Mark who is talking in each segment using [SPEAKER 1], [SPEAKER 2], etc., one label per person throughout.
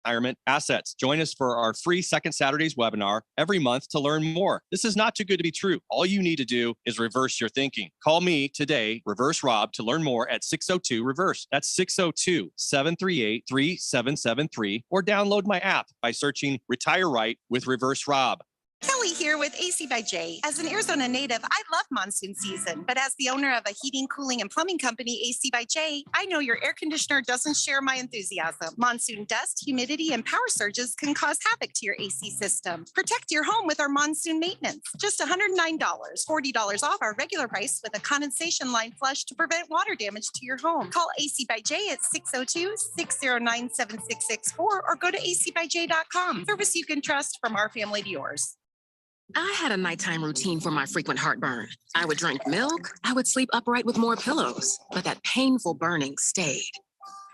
[SPEAKER 1] retirement assets. Join us for our free Second Saturdays webinar every month to learn more. This is not too good to be true. All you need to do is reverse your thinking. Call me today, Reverse Rob, to learn more at 602-REVERSE. That's 602-738-3773, or download my app by searching Retire Right with Reverse Rob.
[SPEAKER 2] Kelly here with AC by J. As an Arizona native, I love monsoon season, but as the owner of a heating, cooling, and plumbing company, AC by J, I know your air conditioner doesn't share my enthusiasm. Monsoon dust, humidity, and power surges can cause havoc to your AC system. Protect your home with our monsoon maintenance. Just $109, $40 off our regular price with a condensation line flush to prevent water damage to your home. Call AC by J at 602-609-7664 or go to acbyj.com. Service you can trust from our family to yours.
[SPEAKER 3] I had a nighttime routine for my frequent heartburn. I would drink milk, I would sleep upright with more pillows, but that painful burning stayed.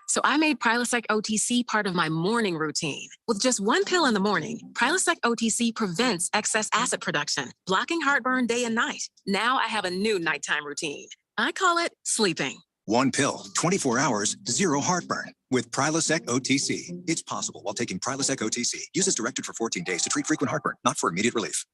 [SPEAKER 3] So I made Prilosec OTC part of my morning routine. With just one pill in the morning, Prilosec OTC prevents excess acid production, blocking heartburn day and night. Now I have a new nighttime routine. I call it sleeping.
[SPEAKER 4] One pill, 24 hours, zero heartburn. With Prilosec OTC. It's possible while taking Prilosec OTC. Use as directed for 14 days to treat frequent heartburn, not for immediate relief.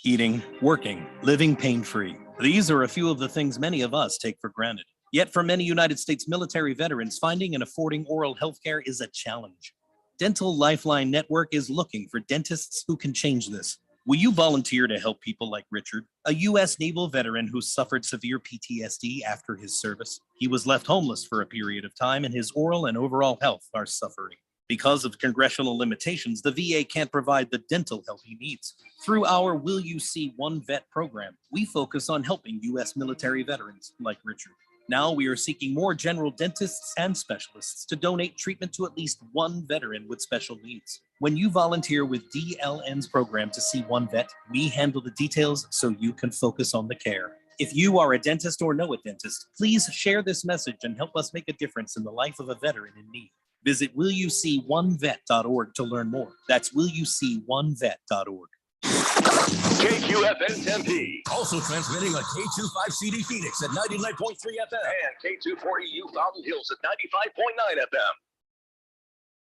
[SPEAKER 5] Eating, working, living pain-free. These are a few of the things many of us take for granted. Yet for many United States military veterans, finding and affording oral health care is a challenge. Dental Lifeline Network is looking for dentists who can change this. Will you volunteer to help people like Richard, a U.S. naval veteran who suffered severe PTSD after his service? He was left homeless for a period of time, and his oral and overall health are suffering. Because of congressional limitations, the VA can't provide the dental help he needs. Through our Will You See One Vet program, we focus on helping U.S. military veterans like Richard. Now we are seeking more general dentists and specialists to donate treatment to at least one veteran with special needs. When you volunteer with DLN's program to see one vet, we handle the details so you can focus on the care. If you are a dentist or know a dentist, please share this message and help us make a difference in the life of a veteran in need. Visit willyouseeonevet.org to learn more. That's willyouseeonevet.org.
[SPEAKER 6] KQFN Tempe.
[SPEAKER 7] Also transmitting on K25CD Phoenix at 99.3 FM.
[SPEAKER 6] And K240U Fountain Hills at 95.9 FM.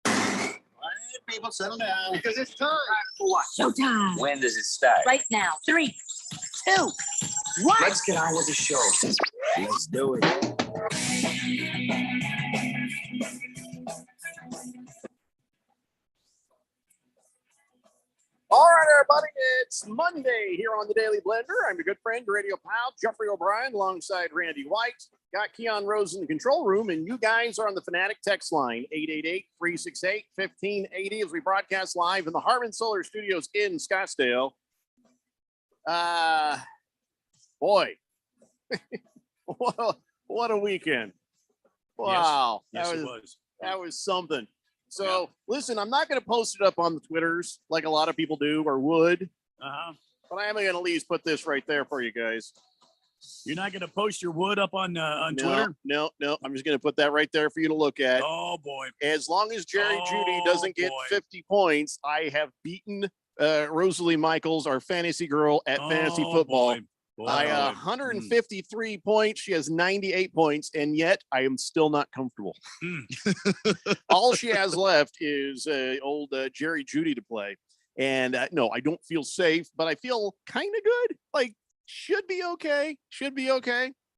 [SPEAKER 8] All right, people, settle down. Because it's time.
[SPEAKER 9] For what?
[SPEAKER 3] Showtime.
[SPEAKER 9] When does it start?
[SPEAKER 3] Right now. 3, 2, 1.
[SPEAKER 9] Let's get on with the show. Let's do it.
[SPEAKER 10] All right, everybody, it's Monday here on the Daily Blender. I'm your good friend, your radio pal, Jeffrey O'Brien, alongside Randy White. Got Keon Rose in the control room, and you guys are on the Fanatic text line, 888-368-1580, as we broadcast live in the Harman Solar Studios in Scottsdale. Boy, what a weekend. Wow.
[SPEAKER 11] Yes, it was.
[SPEAKER 10] That was something. So, Listen, I'm not going to post it up on the Twitters like a lot of people do or would. But I am going to at least put this right there for you guys.
[SPEAKER 11] You're not going to post your wood up on Twitter?
[SPEAKER 10] No. I'm just going to put that right there for you to look at.
[SPEAKER 11] Oh, boy.
[SPEAKER 10] As long as Jerry Judy doesn't get 50 points, I have beaten Rosalie Michaels, our fantasy girl at fantasy football. I 153 points. She has 98 points, and yet I am still not comfortable. All she has left is old Jerry Judy to play. And no, I don't feel safe, but I feel kind of good. Like, should be okay.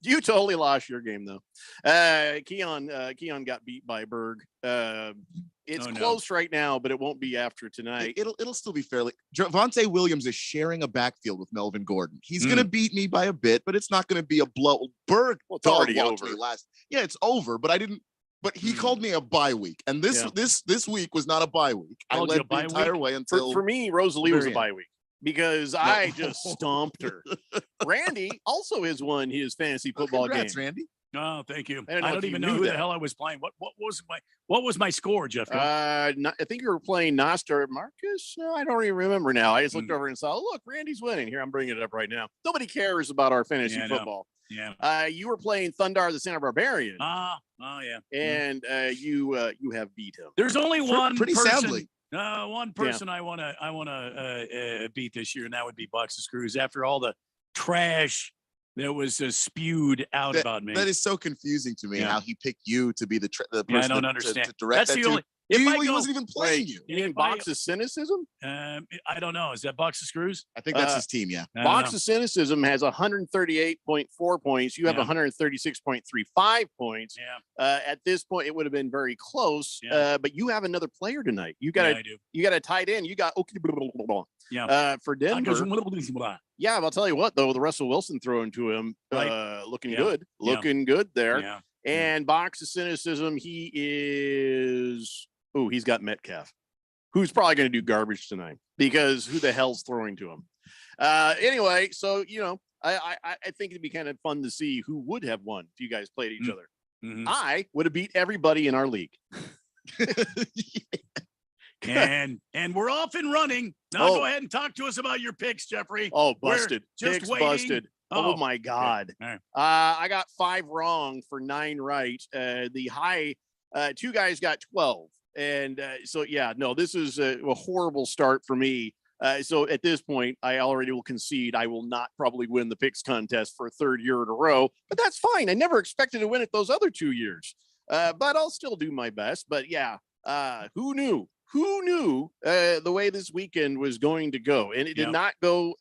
[SPEAKER 10] You totally lost your game, though. Keon got beat by Berg. It's close right now, but it won't be after tonight.
[SPEAKER 12] It'll still be fairly. Javonte Williams is sharing a backfield with Melvin Gordon. He's going to beat me by a bit, but it's not going to be a blow. Berg,
[SPEAKER 10] it's already over.
[SPEAKER 12] Yeah, it's over, but I didn't. But he called me a bye week, and this week was not a bye week. I led the entire way until
[SPEAKER 10] for me, Rosalie was a bye week. Because I just stomped her. Randy also has won his fantasy football game.
[SPEAKER 12] Randy.
[SPEAKER 11] Oh, thank you. I don't even know who the hell I was playing. What was my score, Jeff?
[SPEAKER 10] I think you were playing Nostar Marcus. No, I don't even remember now. I just looked over and saw, look, Randy's winning. Here, I'm bringing it up right now. Nobody cares about our fantasy football.
[SPEAKER 11] Yeah.
[SPEAKER 10] You were playing Thundar the Santa Barbarian.
[SPEAKER 11] Oh yeah.
[SPEAKER 10] And you have beat him.
[SPEAKER 11] There's only one
[SPEAKER 12] pretty
[SPEAKER 11] person.
[SPEAKER 12] Soundly.
[SPEAKER 11] One person I want to beat this year, and that would be Bucks' Screws. After all the trash that was spewed out about me,
[SPEAKER 12] that is so confusing to me. How he picked you to be the person
[SPEAKER 11] I don't understand.
[SPEAKER 12] To direct
[SPEAKER 11] If
[SPEAKER 12] He
[SPEAKER 11] I go,
[SPEAKER 12] wasn't even playing you.
[SPEAKER 10] You mean Box of Cynicism?
[SPEAKER 11] I don't know. Is that Box of Screws?
[SPEAKER 12] I think that's his team, yeah.
[SPEAKER 10] Box of Cynicism has 138.4 points. You have 136.35 points.
[SPEAKER 11] Yeah.
[SPEAKER 10] At this point, it would have been very close.
[SPEAKER 11] Yeah.
[SPEAKER 10] But you have another player tonight. You got a tight end. You got for Denver. Yeah, I'll tell you what though, the Russell Wilson throwing to him, looking good there.
[SPEAKER 11] Yeah.
[SPEAKER 10] And Box of Cynicism, he's got Metcalf, who's probably going to do garbage tonight because who the hell's throwing to him? Anyway, so I think it'd be kind of fun to see who would have won if you guys played each other.
[SPEAKER 11] Mm-hmm.
[SPEAKER 10] I would have beat everybody in our league.
[SPEAKER 11] And we're off and running. Now go ahead and talk to us about your picks, Jeffrey.
[SPEAKER 10] Oh, busted.
[SPEAKER 11] Just
[SPEAKER 10] Picks busted. Oh my God.
[SPEAKER 11] Okay. Right.
[SPEAKER 10] I got 5 wrong for 9 right. The high 2 guys got 12. And this is a horrible start for me. So at this point, I already will concede I will not probably win the picks contest for a 3rd year in a row, but that's fine. I never expected to win it those other 2 years. But I'll still do my best. But yeah, who knew? Who knew the way this weekend was going to go? And it did not go.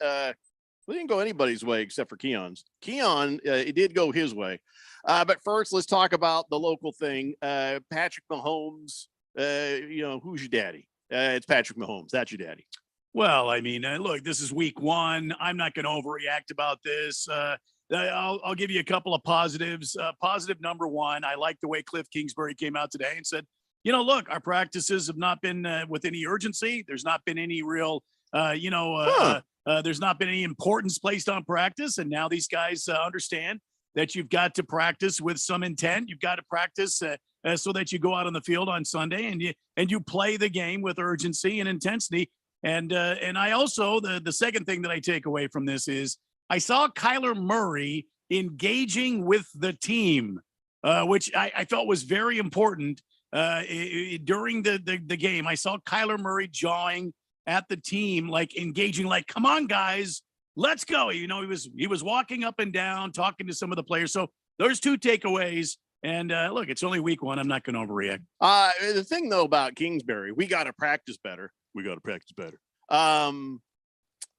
[SPEAKER 10] It didn't go anybody's way except for Keon's. Keon, it did go his way. But first, let's talk about the local thing. Patrick Mahomes. Who's your daddy? It's Patrick Mahomes. That's your daddy.
[SPEAKER 11] Well, I mean, look, this is week 1. I'm not going to overreact about this. I'll give you a couple of positives. Positive number 1, I like the way Cliff Kingsbury came out today and said, look, our practices have not been with any urgency. There's not been any real, there's not been any importance placed on practice. And now these guys understand that you've got to practice with some intent. You've got to practice so that you go out on the field on Sunday and you play the game with urgency and intensity. And I also, the second thing that I take away from this is I saw Kyler Murray engaging with the team, which I felt was very important. During the game, I saw Kyler Murray jawing at the team, like engaging, like, come on, guys, let's go. He was walking up and down, talking to some of the players. So there's 2 takeaways. And look, it's only week 1. I'm not going to overreact.
[SPEAKER 10] The thing, though, about Kingsbury, we got to practice better.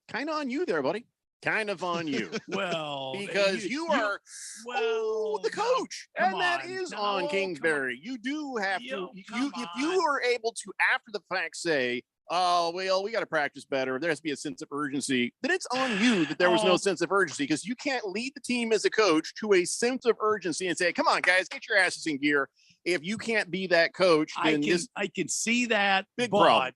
[SPEAKER 10] Kind of on you there, buddy. Kind of on you.
[SPEAKER 11] Well,
[SPEAKER 10] because you are the coach, and that is on Kingsbury. You do have to. If you are able to, after the fact, say, "Oh, well, we got to practice better. There has to be a sense of urgency." Then it's on you that there was no sense of urgency, because you can't lead the team as a coach to a sense of urgency and say, "Come on, guys, get your asses in gear." If you can't be that coach, then
[SPEAKER 11] I can see that.
[SPEAKER 10] Big problem.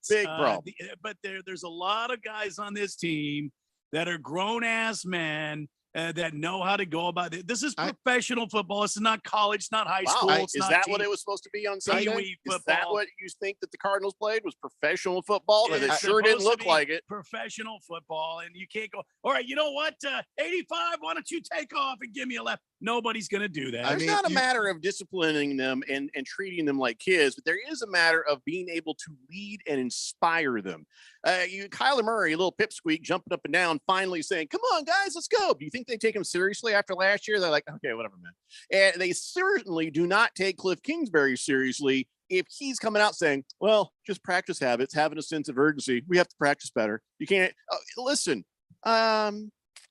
[SPEAKER 11] But there's a lot of guys on this team that are grown-ass men that know how to go about it. This is professional football. This is not college. It's not high school. It's
[SPEAKER 10] is
[SPEAKER 11] not
[SPEAKER 10] that what it was supposed to be on Sunday? Is that what you think that the Cardinals played was professional football? And it sure didn't look like it.
[SPEAKER 11] Professional football, and you can't go, all right, you know what? 85, why don't you take off and give me a left? Nobody's going to do that.
[SPEAKER 10] It's not a matter of disciplining them and treating them like kids, but there is a matter of being able to lead and inspire them. Kyler Murray, a little pipsqueak, jumping up and down, finally saying, "Come on, guys, let's go." Do you think they take him seriously after last year? They're like, "Okay, whatever, man." And they certainly do not take Cliff Kingsbury seriously if he's coming out saying, "Well, just practice habits, having a sense of urgency. We have to practice better." You can't listen.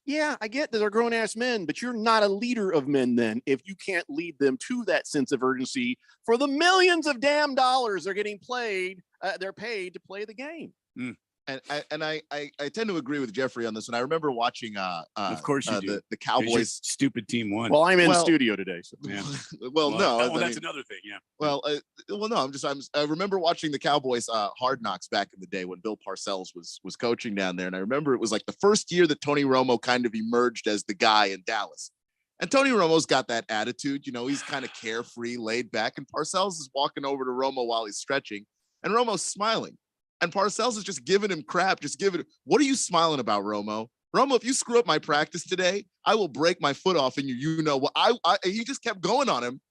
[SPEAKER 10] Yeah, I get that they're grown-ass men, but you're not a leader of men then if you can't lead them to that sense of urgency for the millions of damn dollars they're getting they're paid to play the game.
[SPEAKER 12] And I tend to agree with Jeffrey on this one. I remember watching
[SPEAKER 11] of course you do.
[SPEAKER 12] The Cowboys
[SPEAKER 11] stupid team won.
[SPEAKER 10] Well, I'm in studio today, so
[SPEAKER 11] yeah.
[SPEAKER 12] No,
[SPEAKER 11] that's another thing. Yeah.
[SPEAKER 12] Well, no, I remember watching the Cowboys Hard Knocks back in the day when Bill Parcells was coaching down there, and I remember it was like the first year that Tony Romo kind of emerged as the guy in Dallas. And Tony Romo's got that attitude, he's kind of carefree, laid back, and Parcells is walking over to Romo while he's stretching, and Romo's smiling. And Parcells is just giving him crap, what are you smiling about, Romo? Romo, if you screw up my practice today, I will break my foot off in you. He just kept going on him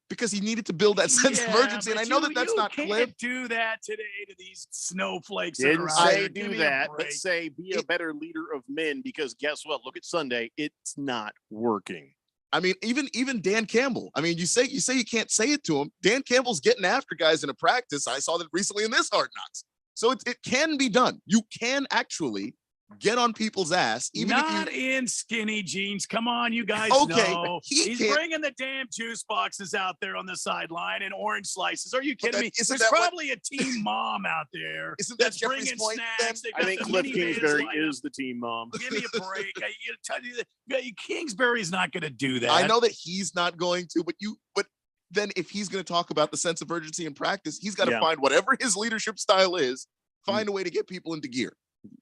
[SPEAKER 12] because he needed to build that sense of urgency. And I know that's not Cliff.
[SPEAKER 11] Do that today to these snowflakes.
[SPEAKER 10] Didn't say do that, but say be a better leader of men, because guess what? Look at Sunday. It's not working.
[SPEAKER 12] I mean, even Dan Campbell. I mean, you say you can't say it to him. Dan Campbell's getting after guys in a practice. I saw that recently in this Hard Knocks. So it can be done. You can actually get on people's ass.
[SPEAKER 11] Even not in skinny jeans. Come on, you guys know. He's bringing the damn juice boxes out there on the sideline and orange slices. Are you kidding me? There's probably a team mom out there that's bringing snacks.
[SPEAKER 10] I think Cliff Kingsbury is the team mom.
[SPEAKER 11] Give me a break. Kingsbury's not going to do that.
[SPEAKER 12] I know that he's not going to, but then if he's going to talk about the sense of urgency in practice, he's got to find whatever his leadership style is, find a way to get people into gear.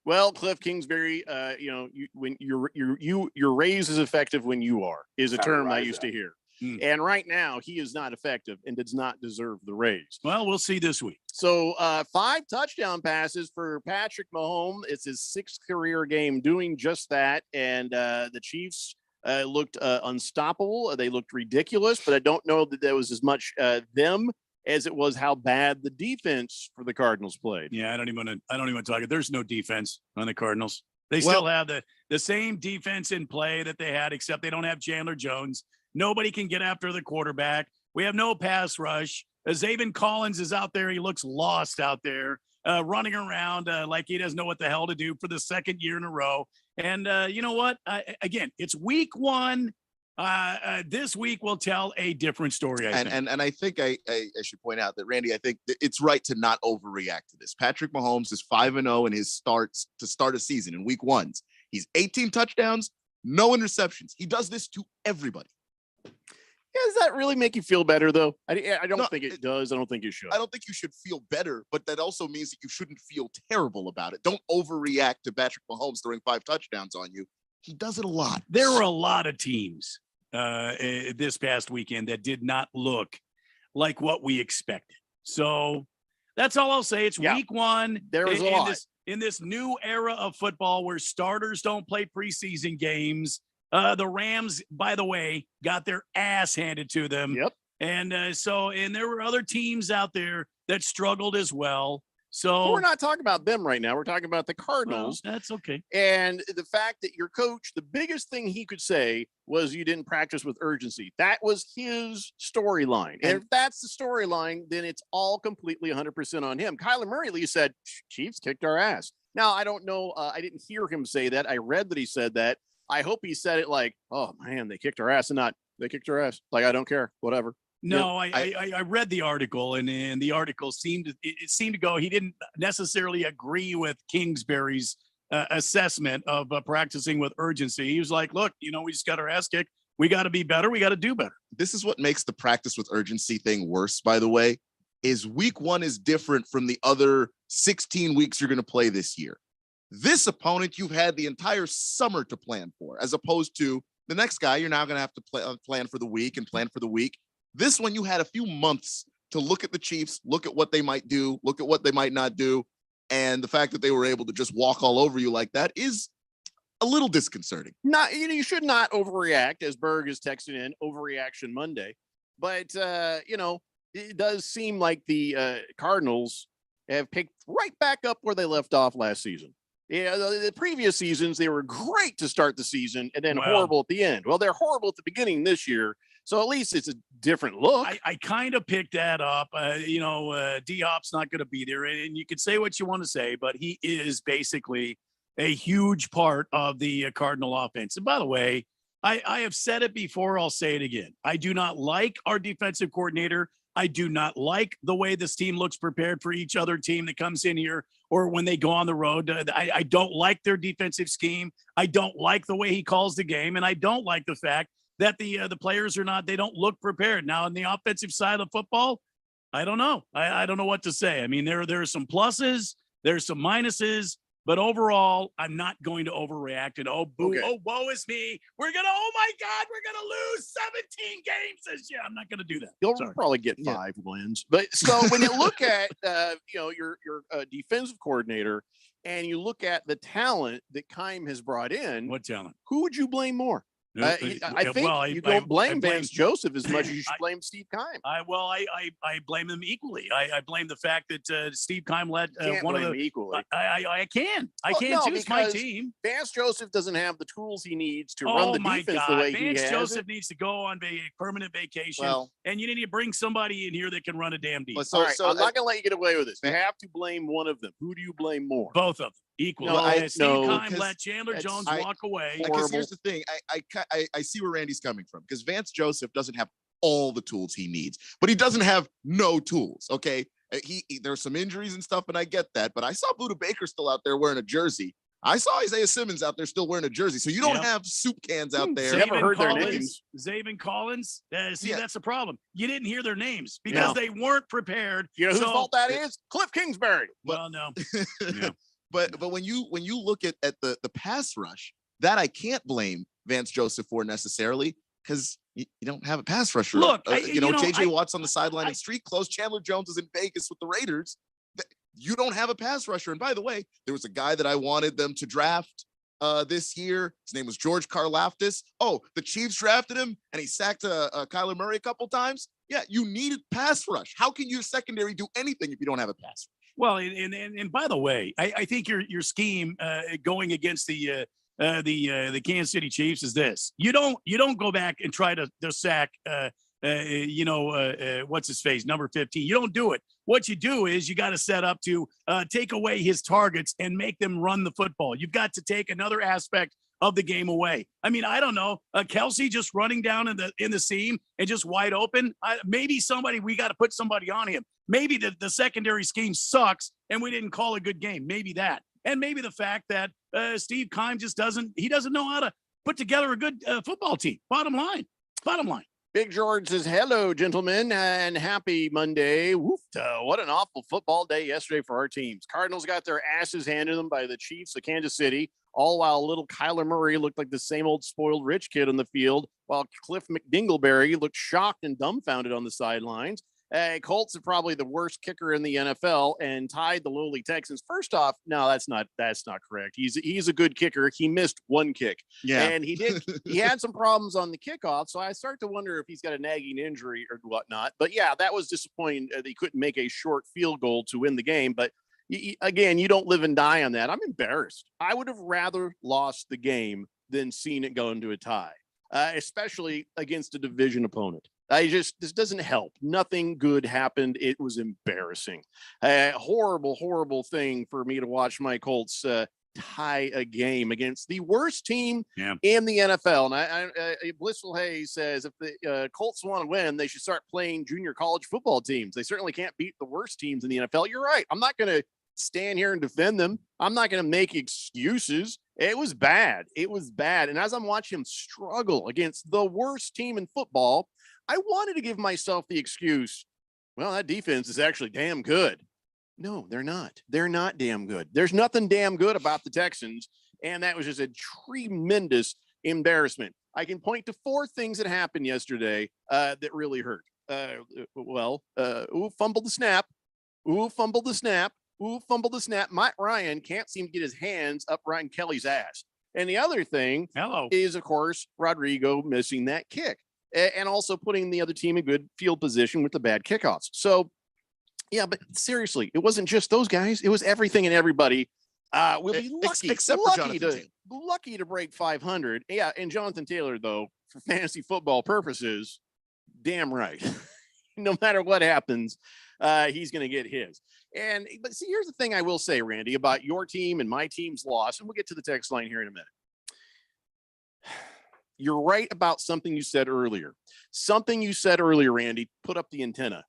[SPEAKER 10] Well, Cliff Kingsbury, your raise is effective when you are is a term I used to hear. And right now he is not effective and does not deserve the raise.
[SPEAKER 11] Well, we'll see this week.
[SPEAKER 10] So 5 touchdown passes for Patrick Mahomes. It's his 6th career game doing just that. And the Chiefs looked unstoppable. They looked ridiculous, but I don't know that there was as much them as it was how bad the defense for the Cardinals played.
[SPEAKER 11] Yeah, I don't even want to talk. There's no defense on the Cardinals. They still have the same defense in play that they had, except they don't have Chandler Jones. Nobody can get after the quarterback. We have no pass rush. Zaven Collins is out there. He looks lost out there, running around like he doesn't know what the hell to do for the 2nd year in a row. And you know what? Again, it's week 1. This week will tell a different story. I think.
[SPEAKER 12] And I think I should point out that, Randy, I think it's right to not overreact to this. Patrick Mahomes is 5-0 in his starts to start a season in week 1s. He's 18 touchdowns, no interceptions. He does this to everybody.
[SPEAKER 10] Yeah, does that really make you feel better, though? I don't think it does. I don't think you should.
[SPEAKER 12] I don't think you should feel better, but that also means that you shouldn't feel terrible about it. Don't overreact to Patrick Mahomes throwing 5 touchdowns on you. He does it a lot.
[SPEAKER 11] There were a lot of teams this past weekend that did not look like what we expected. So that's all I'll say. It's week 1.
[SPEAKER 10] There was a lot.
[SPEAKER 11] In this new era of football where starters don't play preseason games. The Rams, by the way, got their ass handed to them.
[SPEAKER 10] Yep.
[SPEAKER 11] And there were other teams out there that struggled as well. So
[SPEAKER 10] we're not talking about them right now. We're talking about the Cardinals.
[SPEAKER 11] Well, that's okay.
[SPEAKER 10] And the fact that your coach, the biggest thing he could say was you didn't practice with urgency. That was his storyline. And if that's the storyline, then it's all completely 100% on him. Kyler Murray at least said, Chiefs kicked our ass. Now, I don't know. I didn't hear him say that. I read that he said that. I hope he said it like, oh, man, they kicked our ass, and not they kicked our ass. Like, I don't care. Whatever.
[SPEAKER 11] No, I read the article, and the article seemed to go. He didn't necessarily agree with Kingsbury's assessment of practicing with urgency. He was like, look, we just got our ass kicked. We got to be better. We got to do better.
[SPEAKER 12] This is what makes the practice with urgency thing worse, by the way, is week 1 is different from the other 16 weeks you're going to play this year. This opponent, you've had the entire summer to plan for, as opposed to the next guy, you're now going to have to plan for the week and plan for the week. This one, you had a few months to look at the Chiefs, look at what they might do, look at what they might not do. And the fact that they were able to just walk all over you like that is a little disconcerting.
[SPEAKER 10] You should not overreact, as Berg is texting in, overreaction Monday. But, it does seem like the Cardinals have picked right back up where they left off last season. Yeah, the previous seasons, they were great to start the season and then horrible at the end. Well, they're horrible at the beginning this year. So at least it's a different look.
[SPEAKER 11] I kind of picked that up. D-Hop's not going to be there. And you can say what you want to say, but he is basically a huge part of the Cardinal offense. And by the way, I have said it before. I'll say it again. I do not like our defensive coordinator. I do not like the way this team looks prepared for each other team that comes in here or when they go on the road. I don't like their defensive scheme. I don't like the way he calls the game. And I don't like the fact that the players they don't look prepared. Now, on the offensive side of football, I don't know. I don't know what to say. I mean, there are some pluses, there's some minuses, but overall, I'm not going to overreact and woe is me. Oh my God, we're going to lose 17 games this year. I'm not going to do that.
[SPEAKER 10] You'll probably get 5 wins. But so when you look at, your defensive coordinator and you look at the talent that Keim has brought in.
[SPEAKER 11] What talent?
[SPEAKER 10] Who would you blame more? I think you don't blame Vance Joseph as much as you should blame Steve Keim.
[SPEAKER 11] I blame them equally. I blame the fact that Steve Keim let one of the
[SPEAKER 10] equally.
[SPEAKER 11] I can
[SPEAKER 10] No,
[SPEAKER 11] too. It's my
[SPEAKER 10] because
[SPEAKER 11] team.
[SPEAKER 10] Vance Joseph doesn't have the tools he needs to run the defense the way he has.
[SPEAKER 11] Vance Joseph needs to go on a permanent vacation, and you need to bring somebody in here that can run a damn defense.
[SPEAKER 10] All right, I'm not going to let you get away with this. You have to blame one of them. Who do you blame more?
[SPEAKER 11] Both of them. Equal.
[SPEAKER 10] No,
[SPEAKER 11] Steve Keim let Chandler Jones walk away.
[SPEAKER 12] Because here's the thing. I see where Randy's coming from, because Vance Joseph doesn't have all the tools he needs, but he doesn't have no tools. Okay. There's some injuries and stuff, and I get that, but I saw Buda Baker still out there wearing a jersey. I saw Isaiah Simmons out there still wearing a jersey. So you don't have soup cans out there.
[SPEAKER 11] Never heard their names. Zaven Collins. That's the problem. You didn't hear their names because they weren't prepared.
[SPEAKER 10] You know whose fault that is? Cliff Kingsbury.
[SPEAKER 11] Well, no.
[SPEAKER 12] But when you look at the pass rush, that I can't blame Vance Joseph for necessarily, because you don't have a pass rusher.
[SPEAKER 11] Look,
[SPEAKER 12] JJ Watt's on the sideline and street close. Chandler Jones is in Vegas with the Raiders. You don't have a pass rusher. And by the way, there was a guy that I wanted them to draft this year. His name was George Karlaftis. Oh, the Chiefs drafted him and he sacked Kyler Murray a couple times. Yeah, you needed pass rush. How can your secondary do anything if you don't have a pass rush?
[SPEAKER 11] Well, and by the way, I think your scheme going against the Kansas City Chiefs is this: you don't go back and try to sack what's his face, number 15. You don't do it. What you do is you got to set up to take away his targets and make them run the football. You've got to take another aspect of the game away. I mean, I don't know, Kelsey just running down in the seam and just wide open. Maybe we got to put somebody on him. Maybe the secondary scheme sucks and we didn't call a good game. Maybe that. And maybe the fact that Steve Keim just doesn't know how to put together a good football team. Bottom line.
[SPEAKER 10] Big George says, hello, gentlemen, and happy Monday. Woof, what an awful football day yesterday for our teams. Cardinals got their asses handed to them by the Chiefs of Kansas City, all while little Kyler Murray looked like the same old spoiled rich kid on the field, while Cliff McDingleberry looked shocked and dumbfounded on the sidelines. Colts are probably the worst kicker in the NFL and tied the lowly Texans. First off, no, that's not correct. He's a good kicker. He missed one kick.
[SPEAKER 12] Yeah.
[SPEAKER 10] And he had some problems on the kickoff. So I start to wonder if he's got a nagging injury or whatnot. But yeah, that was disappointing that he couldn't make a short field goal to win the game. But again, you don't live and die on that. I'm embarrassed. I would have rather lost the game than seen it go into a tie, especially against a division opponent. This doesn't help. Nothing good happened. It was embarrassing. Horrible thing for me to watch my Colts tie a game against the worst team in the NFL. And Blissful Hayes says if the Colts want to win, they should start playing junior college football teams. They certainly can't beat the worst teams in the NFL. You're right. I'm not going to stand here and defend them. I'm not going to make excuses. It was bad. And as I'm watching him struggle against the worst team in football, I wanted to give myself the excuse, well, that defense is actually damn good. No, they're not. They're not damn good. There's nothing damn good about the Texans, and that was just a tremendous embarrassment. I can point to 4 things that happened yesterday that really hurt. Fumbled the snap. Fumbled the snap. Matt Ryan can't seem to get his hands up Ryan Kelly's ass. And the other thing is, of course, Rodrigo missing that kick. And also putting the other team in good field position with the bad kickoffs. So, yeah, but seriously, it wasn't just those guys. It was everything and everybody. We'll be lucky to break 500. Yeah, and Jonathan Taylor, though, for fantasy football purposes, damn right. No matter what happens, he's going to get his. But see, here's the thing I will say, Randy, about your team and my team's loss, and we'll get to the text line here in a minute. You're right about something you said earlier. Randy, put up the antenna.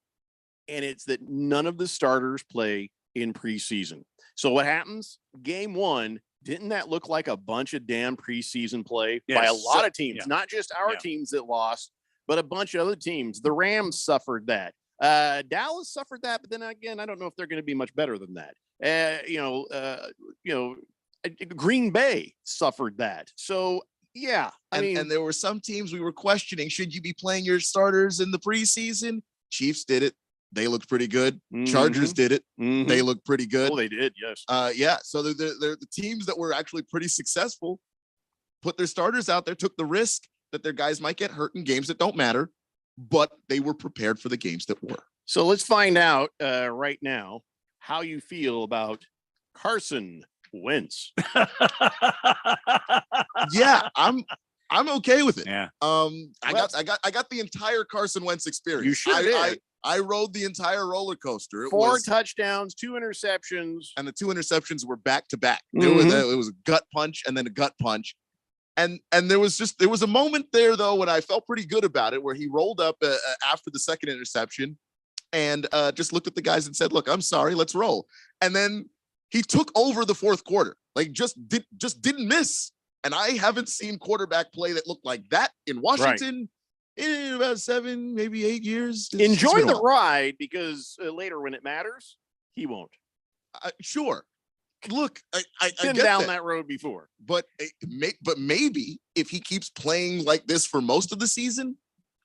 [SPEAKER 10] And it's that none of the starters play in preseason. So what happens? Game 1, didn't that look like a bunch of damn preseason play by a lot of teams, not just our teams that lost, but a bunch of other teams? The Rams suffered that. Dallas suffered that, but then again, I don't know if they're going to be much better than that. Green Bay suffered that. So, yeah,
[SPEAKER 12] and there were some teams we were questioning, should you be playing your starters in the preseason? Chiefs did it. They looked pretty good. Chargers did it. They looked pretty good.
[SPEAKER 10] Oh, they did, yes.
[SPEAKER 12] So they're the teams that were actually pretty successful, put their starters out there, took the risk, that their guys might get hurt in games that don't matter, but they were prepared for the games that were.
[SPEAKER 10] So let's find out right now how you feel about Carson Wentz.
[SPEAKER 12] Yeah, I'm okay with it.
[SPEAKER 11] Yeah.
[SPEAKER 12] I got the entire Carson Wentz experience.
[SPEAKER 10] You sure did.
[SPEAKER 12] I rode the entire roller coaster. It
[SPEAKER 10] 4
[SPEAKER 12] was,
[SPEAKER 10] touchdowns, 2 interceptions,
[SPEAKER 12] and the 2 interceptions were back to back.
[SPEAKER 10] Mhm.
[SPEAKER 12] It was a gut punch and then a gut punch. And there was a moment there though when I felt pretty good about it, where he rolled up after the second interception and just looked at the guys and said, "Look, I'm sorry, let's roll." And then he took over the fourth quarter, like just didn't miss. And I haven't seen quarterback play that looked like that in Washington in about 7, maybe 8 years.
[SPEAKER 10] Enjoy the ride, because later when it matters, he won't.
[SPEAKER 12] Sure. Look, I
[SPEAKER 10] Been
[SPEAKER 12] get
[SPEAKER 10] down that road before.
[SPEAKER 12] but maybe if he keeps playing like this for most of the season,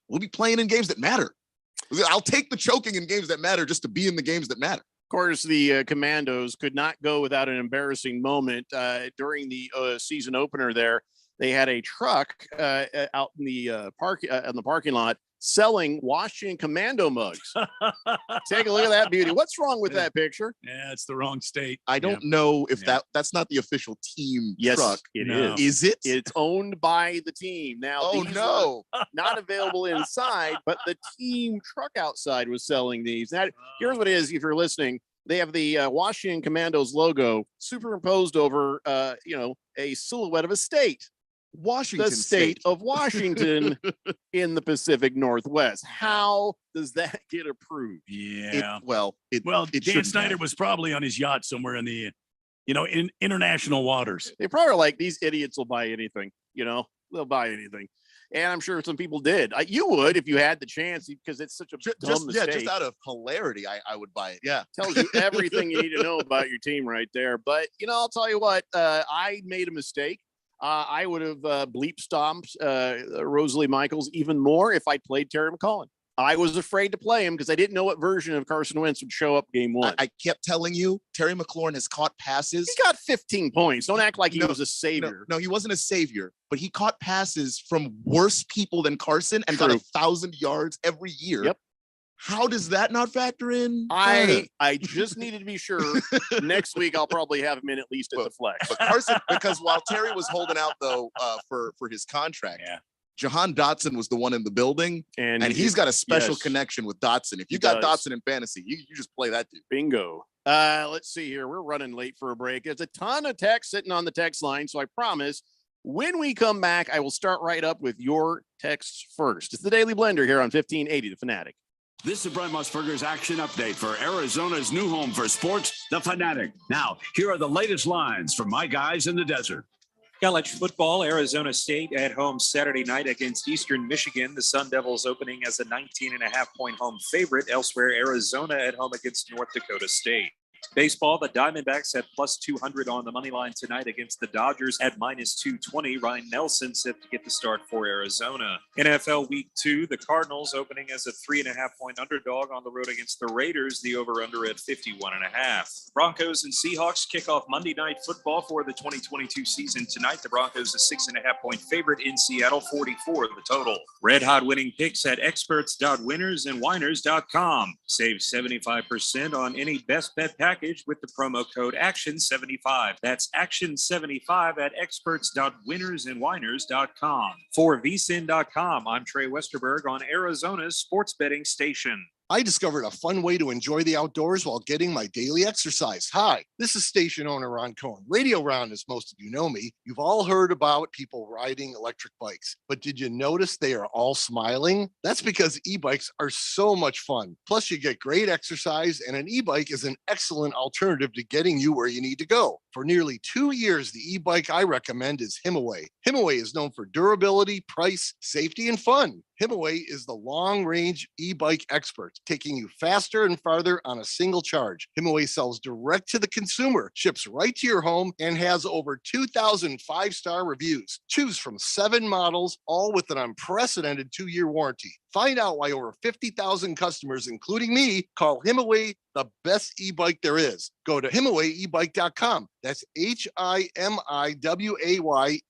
[SPEAKER 12] we'll be playing in games that matter. I'll take the choking in games that matter just to be in the games that matter.
[SPEAKER 10] Of course, the Commandos could not go without an embarrassing moment during the season opener. There, they had a truck out in the parking lot selling Washington Commando mugs. Take a look at that beauty. What's wrong with that picture?
[SPEAKER 11] Yeah, it's the wrong state.
[SPEAKER 12] I don't know if that's not the official team truck.
[SPEAKER 10] It
[SPEAKER 11] No.
[SPEAKER 10] is.
[SPEAKER 12] Is it?
[SPEAKER 10] It's owned by the team. Now,
[SPEAKER 12] Oh
[SPEAKER 10] these
[SPEAKER 12] no.
[SPEAKER 10] are not available inside, but the team truck outside was selling these. Now, here's what it is. If you're listening, they have the Washington Commandos logo superimposed over, a silhouette of a state.
[SPEAKER 12] Washington
[SPEAKER 10] The state of Washington in the Pacific Northwest. How does that get approved?
[SPEAKER 11] Yeah.
[SPEAKER 12] It
[SPEAKER 11] Dan
[SPEAKER 12] shouldn't
[SPEAKER 11] Snyder
[SPEAKER 12] have.
[SPEAKER 11] was probably on his yacht somewhere in the, in international waters.
[SPEAKER 10] They probably are like, these idiots will buy anything. They'll buy anything. And I'm sure some people did. You would if you had the chance, because it's such a dumb mistake.
[SPEAKER 12] just out of hilarity, I would buy it. Yeah.
[SPEAKER 10] Tells you everything you need to know about your team right there. But, I'll tell you what, I made a mistake. I would have bleep stomped Rosalie Michaels even more if I played Terry McLaurin. I was afraid to play him because I didn't know what version of Carson Wentz would show up game one.
[SPEAKER 12] I kept telling you, Terry McLaurin has caught passes.
[SPEAKER 10] He got 15 points. Don't act like he was a savior.
[SPEAKER 12] No, he wasn't a savior, but he caught passes from worse people than Carson and got
[SPEAKER 10] True.
[SPEAKER 12] 1,000 yards every year.
[SPEAKER 10] Yep.
[SPEAKER 12] How does that not factor in?
[SPEAKER 10] I just needed to be sure. Next week, I'll probably have him in at least at the flex.
[SPEAKER 12] But Carson, because while Terry was holding out though for his contract, Jahan Dotson was the one in the building, and he's got a special connection with Dotson. If you got Dotson in fantasy, you just play that dude.
[SPEAKER 10] Bingo. Let's see here. We're running late for a break. There's a ton of text sitting on the text line, so I promise when we come back, I will start right up with your texts first. It's the Daily Blender here on 1580 The Fanatic.
[SPEAKER 13] This is Brent Musburger's action update for Arizona's new home for sports, The Fanatic. Now, here are the latest lines from my guys in the desert.
[SPEAKER 14] College football, Arizona State at home Saturday night against Eastern Michigan. The Sun Devils opening as a 19.5-point home favorite. Elsewhere, Arizona at home against North Dakota State. Baseball, the Diamondbacks at plus 200 on the money line tonight against the Dodgers at minus 220. Ryan Nelson set to get the start for Arizona. NFL Week 2, the Cardinals opening as a 3.5-point underdog on the road against the Raiders. The over-under at 51.5. Broncos and Seahawks kick off Monday Night Football for the 2022 season tonight. The Broncos a 6.5-point favorite in Seattle, 44 the total. Red Hot winning picks at experts.winnersandwhiners.com. Save 75% on any best bet package with the promo code ACTION75. That's ACTION75 at experts.winnersandwhiners.com. For vsin.com, I'm Trey Westerberg on Arizona's sports betting station.
[SPEAKER 15] I discovered a fun way to enjoy the outdoors while getting my daily exercise. Hi, this is station owner Ron Cohen. Radio Ron, as most of you know me. You've all heard about people riding electric bikes, but did you notice they are all smiling? That's because e-bikes are so much fun. Plus, you get great exercise, and an e-bike is an excellent alternative to getting you where you need to go. For nearly 2 years, the e-bike I recommend is Himaway. Himaway is known for durability, price, safety, and fun. Himaway is the long-range e-bike expert, taking you faster and farther on a single charge. Himaway sells direct to the consumer, ships right to your home, and has over 2,000 five-star reviews. Choose from 7 models, all with an unprecedented 2-year warranty. Find out why over 50,000 customers, including me, call Himaway the best e-bike there is. Go to HimawayEbike.com. That's HIMIWAY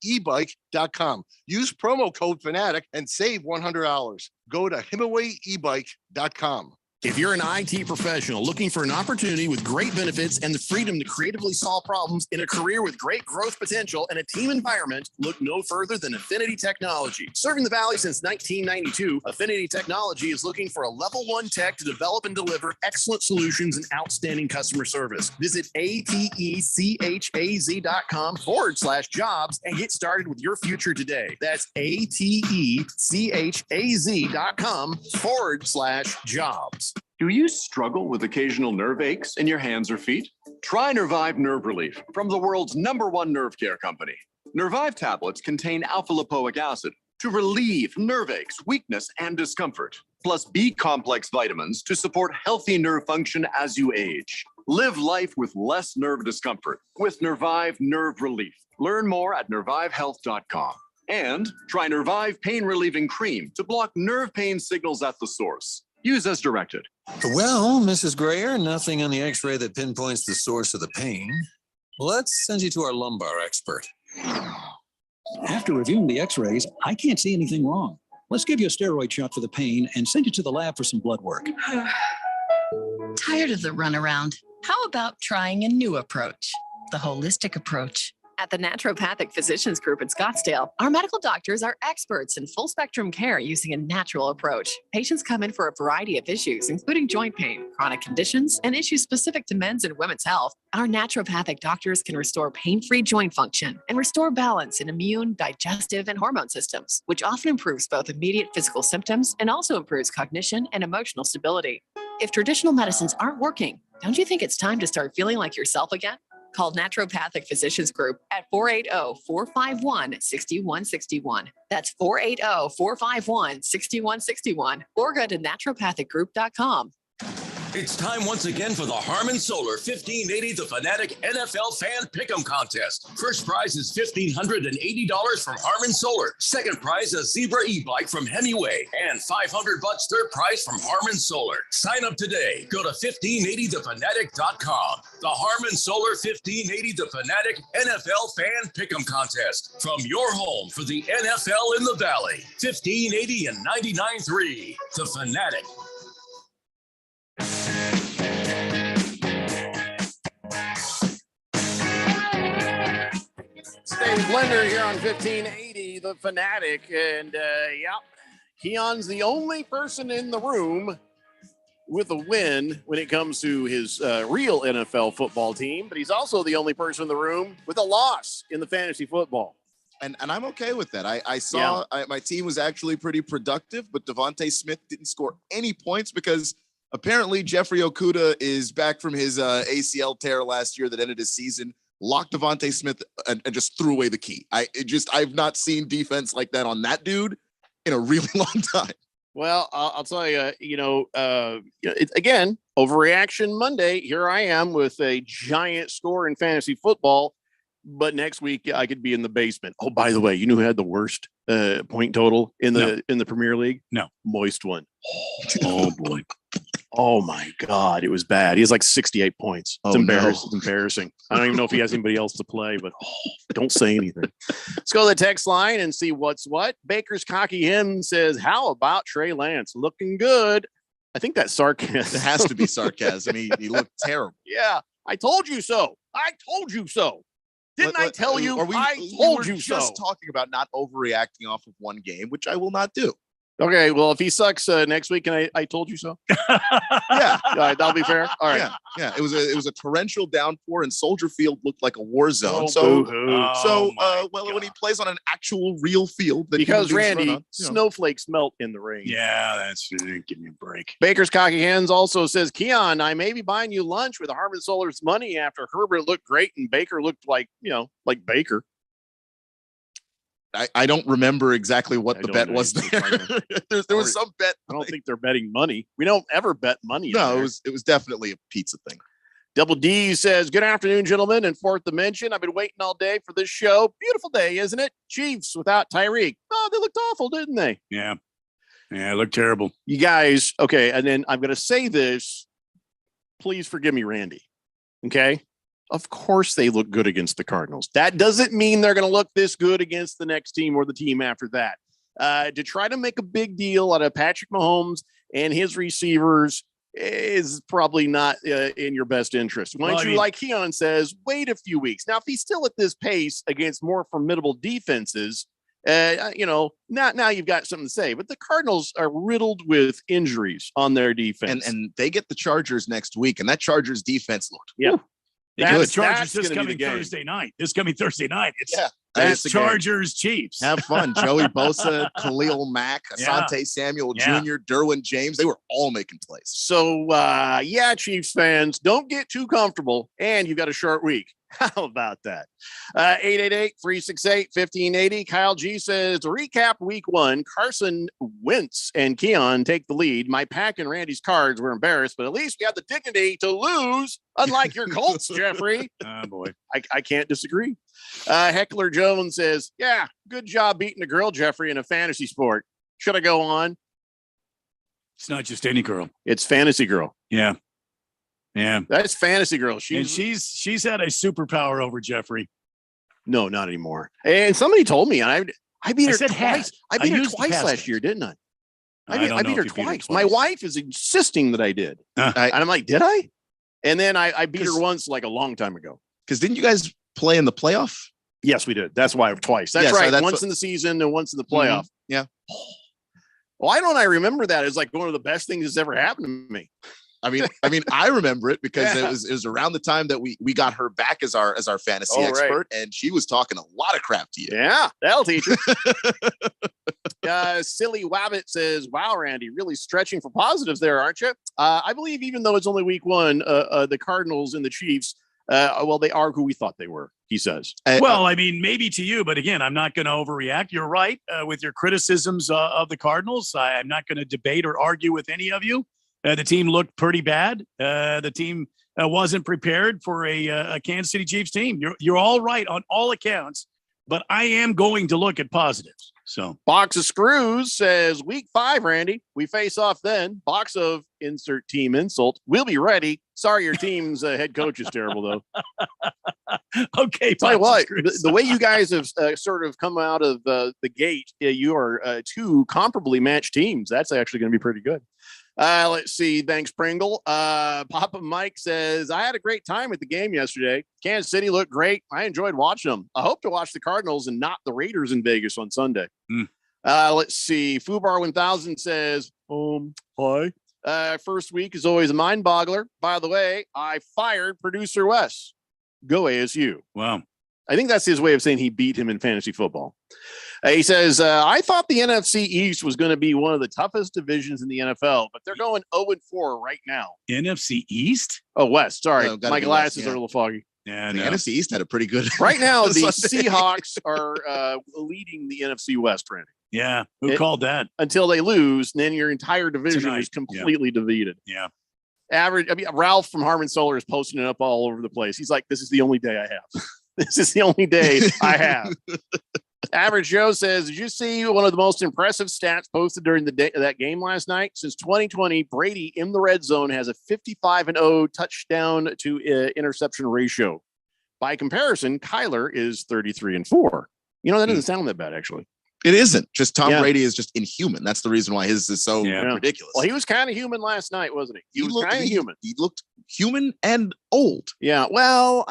[SPEAKER 15] ebike.com. Use promo code Fanatic and save $100. Go to HimawayEbike.com.
[SPEAKER 16] If you're an IT professional looking for an opportunity with great benefits and the freedom to creatively solve problems in a career with great growth potential and a team environment, look no further than Affinity Technology. Serving the Valley since 1992, Affinity Technology is looking for a level 1 tech to develop and deliver excellent solutions and outstanding customer service. Visit atechaz.com/jobs and get started with your future today. That's atechaz.com/jobs.
[SPEAKER 17] Do you struggle with occasional nerve aches in your hands or feet? Try Nervive Nerve Relief from the world's #1 nerve care company. Nervive tablets contain alpha-lipoic acid to relieve nerve aches, weakness, and discomfort, plus B-complex vitamins to support healthy nerve function as you age. Live life with less nerve discomfort with Nervive Nerve Relief. Learn more at nervivehealth.com. And try Nervive Pain Relieving Cream to block nerve pain signals at the source. Use as directed.
[SPEAKER 18] Well, Mrs. Grayer, nothing on the x-ray that pinpoints the source of the pain. Let's send you to our lumbar expert.
[SPEAKER 19] After reviewing the x-rays, I can't see anything wrong. Let's give you a steroid shot for the pain and send you to the lab for some blood work.
[SPEAKER 20] Tired of the runaround? How about trying a new approach? The holistic approach.
[SPEAKER 3] At the Naturopathic Physicians Group in Scottsdale, our medical doctors are experts in full spectrum care using a natural approach. Patients come in for a variety of issues, including joint pain, chronic conditions, and issues specific to men's and women's health. Our naturopathic doctors can restore pain-free joint function and restore balance in immune, digestive, and hormone systems, which often improves both immediate physical symptoms and also improves cognition and emotional stability. If traditional medicines aren't working, don't you think it's time to start feeling like yourself again? Call Naturopathic Physicians Group at 480-451-6161. That's 480-451-6161. Or go to naturopathicgroup.com.
[SPEAKER 7] It's time once again for the Harman Solar 1580 The Fanatic NFL Fan Pick'em Contest. First prize is $1,580 from Harman Solar. Second prize, a Zebra e-bike from Hemingway. And $500 third prize from Harman Solar. Sign up today. Go to 1580thefanatic.com. The Harman Solar 1580 The Fanatic NFL Fan Pick'em Contest. From your home for the NFL in the Valley. 1580 and 99.3. The Fanatic.
[SPEAKER 10] Stay Blender here on 1580, The Fanatic. And Keon's the only person in the room with a win when it comes to his real NFL football team, but he's also the only person in the room with a loss in the fantasy football.
[SPEAKER 12] And I'm okay with that. I saw my team was actually pretty productive, but Devontae Smith didn't score any points because apparently Jeffrey Okudah is back from his ACL tear last year that ended his season. Locked Devontae Smith and just threw away the key. I've not seen defense like that on that dude in a really long time.
[SPEAKER 10] Well, I'll tell you, it's again, overreaction Monday. Here I am with a giant score in fantasy football, but next week I could be in the basement. Oh, by the way, you know who had the worst point total in the Premier League?
[SPEAKER 11] No.
[SPEAKER 10] Moist one. Oh boy. Oh my God, it was bad. He has like 68 points. It's embarrassing. It's embarrassing. I don't even know if he has anybody else to play, but don't say anything. Let's go to the text line and see what's what. Baker's Cocky Hen says, "How about Trey Lance? Looking good." I think that's sarcasm.
[SPEAKER 12] It has to be sarcasm. He looked terrible.
[SPEAKER 10] Yeah, I told you so. I told you so. Didn't I tell you? I told you so.
[SPEAKER 12] Just talking about not overreacting off of one game, which I will not do.
[SPEAKER 10] Okay, well, if he sucks next week, and I told you so.
[SPEAKER 12] Yeah,
[SPEAKER 10] all right, that'll be fair. All right,
[SPEAKER 12] yeah. It was a torrential downpour, and Soldier Field looked like a war zone. When he plays on an actual real field, that
[SPEAKER 10] because Randy, snowflakes melt in the rain.
[SPEAKER 11] Yeah, that's give me a break.
[SPEAKER 10] Baker's Cocky Hands also says, Keon, I may be buying you lunch with Harman Solar's money after Herbert looked great and Baker looked like Baker.
[SPEAKER 12] I don't remember exactly what the bet was there. there was some bet.
[SPEAKER 10] I don't think they're betting money. We don't ever bet money.
[SPEAKER 12] No, it was definitely a pizza thing.
[SPEAKER 10] Double D says, good afternoon, gentlemen. And fourth dimension, I've been waiting all day for this show. Beautiful day, isn't it? Chiefs without Tyreek. Oh, they looked awful, didn't they?
[SPEAKER 11] Yeah. Yeah, it looked terrible.
[SPEAKER 10] You guys, okay, and then I'm going to say this. Please forgive me, Randy. Okay? Of course they look good against the Cardinals. That doesn't mean they're going to look this good against the next team or the team after that. To try to make a big deal out of Patrick Mahomes and his receivers is probably not in your best interest. Why don't you, like Keon says, wait a few weeks. Now, if he's still at this pace against more formidable defenses, now you've got something to say. But the Cardinals are riddled with injuries on their defense.
[SPEAKER 12] And they get the Chargers next week, and that Chargers defense looked.
[SPEAKER 10] Yeah.
[SPEAKER 11] The Chargers this coming Thursday night. It's That's Chargers Chiefs.
[SPEAKER 12] Have fun. Joey Bosa, Khalil Mack, Asante Samuel Jr., Derwin James. They were all making plays.
[SPEAKER 10] So, Chiefs fans, don't get too comfortable. And you've got a short week. How about that? 888-368-1580. Kyle G says, to recap week one, Carson Wentz and Keon take the lead. My Pack and Randy's Cards were embarrassed, but at least we had the dignity to lose, unlike your Colts, Jeffrey.
[SPEAKER 11] Oh, boy.
[SPEAKER 10] I can't disagree. Heckler Jones says, yeah, good job beating a girl, Jeffrey, in a fantasy sport. Should I go on?
[SPEAKER 11] It's not just any girl.
[SPEAKER 10] It's fantasy girl.
[SPEAKER 11] Yeah. Yeah.
[SPEAKER 10] That's fantasy girl.
[SPEAKER 11] She's had a superpower over Jeffrey.
[SPEAKER 10] No, not anymore. And somebody told me, and I beat her twice.
[SPEAKER 11] Had.
[SPEAKER 10] I beat her twice last year, didn't I? I beat her twice. My wife is insisting that I did. And I'm like, did I? And then I beat her once like a long time ago.
[SPEAKER 12] Because didn't you guys play in the playoff?
[SPEAKER 10] Yes, we did. That's why twice. That's right. So once in the season and once in the playoff.
[SPEAKER 12] Mm-hmm. Yeah.
[SPEAKER 10] Why don't I remember that? It's like one of the best things that's ever happened to me.
[SPEAKER 12] I mean, I remember it because it was around the time that we got her back as our fantasy expert, and she was talking a lot of crap to you.
[SPEAKER 10] Yeah, that'll teach you. Silly Wabbit says, "Wow, Randy, really stretching for positives there, aren't you?" I believe even though it's only week one, the Cardinals and the Chiefs, they are who we thought they were. He says.
[SPEAKER 11] Well, I mean, maybe to you, but again, I'm not going to overreact. You're right with your criticisms of the Cardinals. I'm not going to debate or argue with any of you. The team looked pretty bad. The team wasn't prepared for a Kansas City Chiefs team. You're all right on all accounts, but I am going to look at positives. So,
[SPEAKER 10] Box of Screws says, week 5, Randy, we face off then. Box of insert team insult. We'll be ready. Sorry, your team's head coach is terrible, though.
[SPEAKER 11] Okay.
[SPEAKER 10] Tell you what, the way you guys have sort of come out of the gate, you are two comparably matched teams. That's actually going to be pretty good. Let's see. Thanks, Pringle. Papa Mike says, I had a great time at the game yesterday. Kansas City looked great. I enjoyed watching them. I hope to watch the Cardinals and not the Raiders in Vegas on Sunday. Let's see. Fubar 1000 says, hi. First week is always a mind boggler. By the way, I fired producer Wes. Go ASU.
[SPEAKER 11] Wow.
[SPEAKER 10] I think that's his way of saying he beat him in fantasy football. He says, I thought the NFC East was going to be one of the toughest divisions in the NFL, but they're going 0-4 right now.
[SPEAKER 11] NFC East?
[SPEAKER 10] Oh, West. Sorry. My glasses are a little foggy.
[SPEAKER 11] Yeah,
[SPEAKER 12] the NFC East had a pretty good.
[SPEAKER 10] Right now, the Seahawks are leading the NFC West, Randy.
[SPEAKER 11] Yeah. Who called that?
[SPEAKER 10] Until they lose, and then your entire division is completely defeated.
[SPEAKER 11] Yeah.
[SPEAKER 10] Ralph from Harmon Solar is posting it up all over the place. He's like, this is the only day I have. This is the only day I have. Average Joe says, did you see one of the most impressive stats posted during that game last night? Since 2020, Brady in the red zone has a 55-0 touchdown to interception ratio. By comparison, Kyler is 33-4. That doesn't sound that bad, actually.
[SPEAKER 12] It isn't. Just Tom Brady is just inhuman. That's the reason why his is so ridiculous.
[SPEAKER 10] Well, he was kind of human last night, wasn't he? He was kind of human.
[SPEAKER 12] He looked human and old.
[SPEAKER 10] Yeah. Well,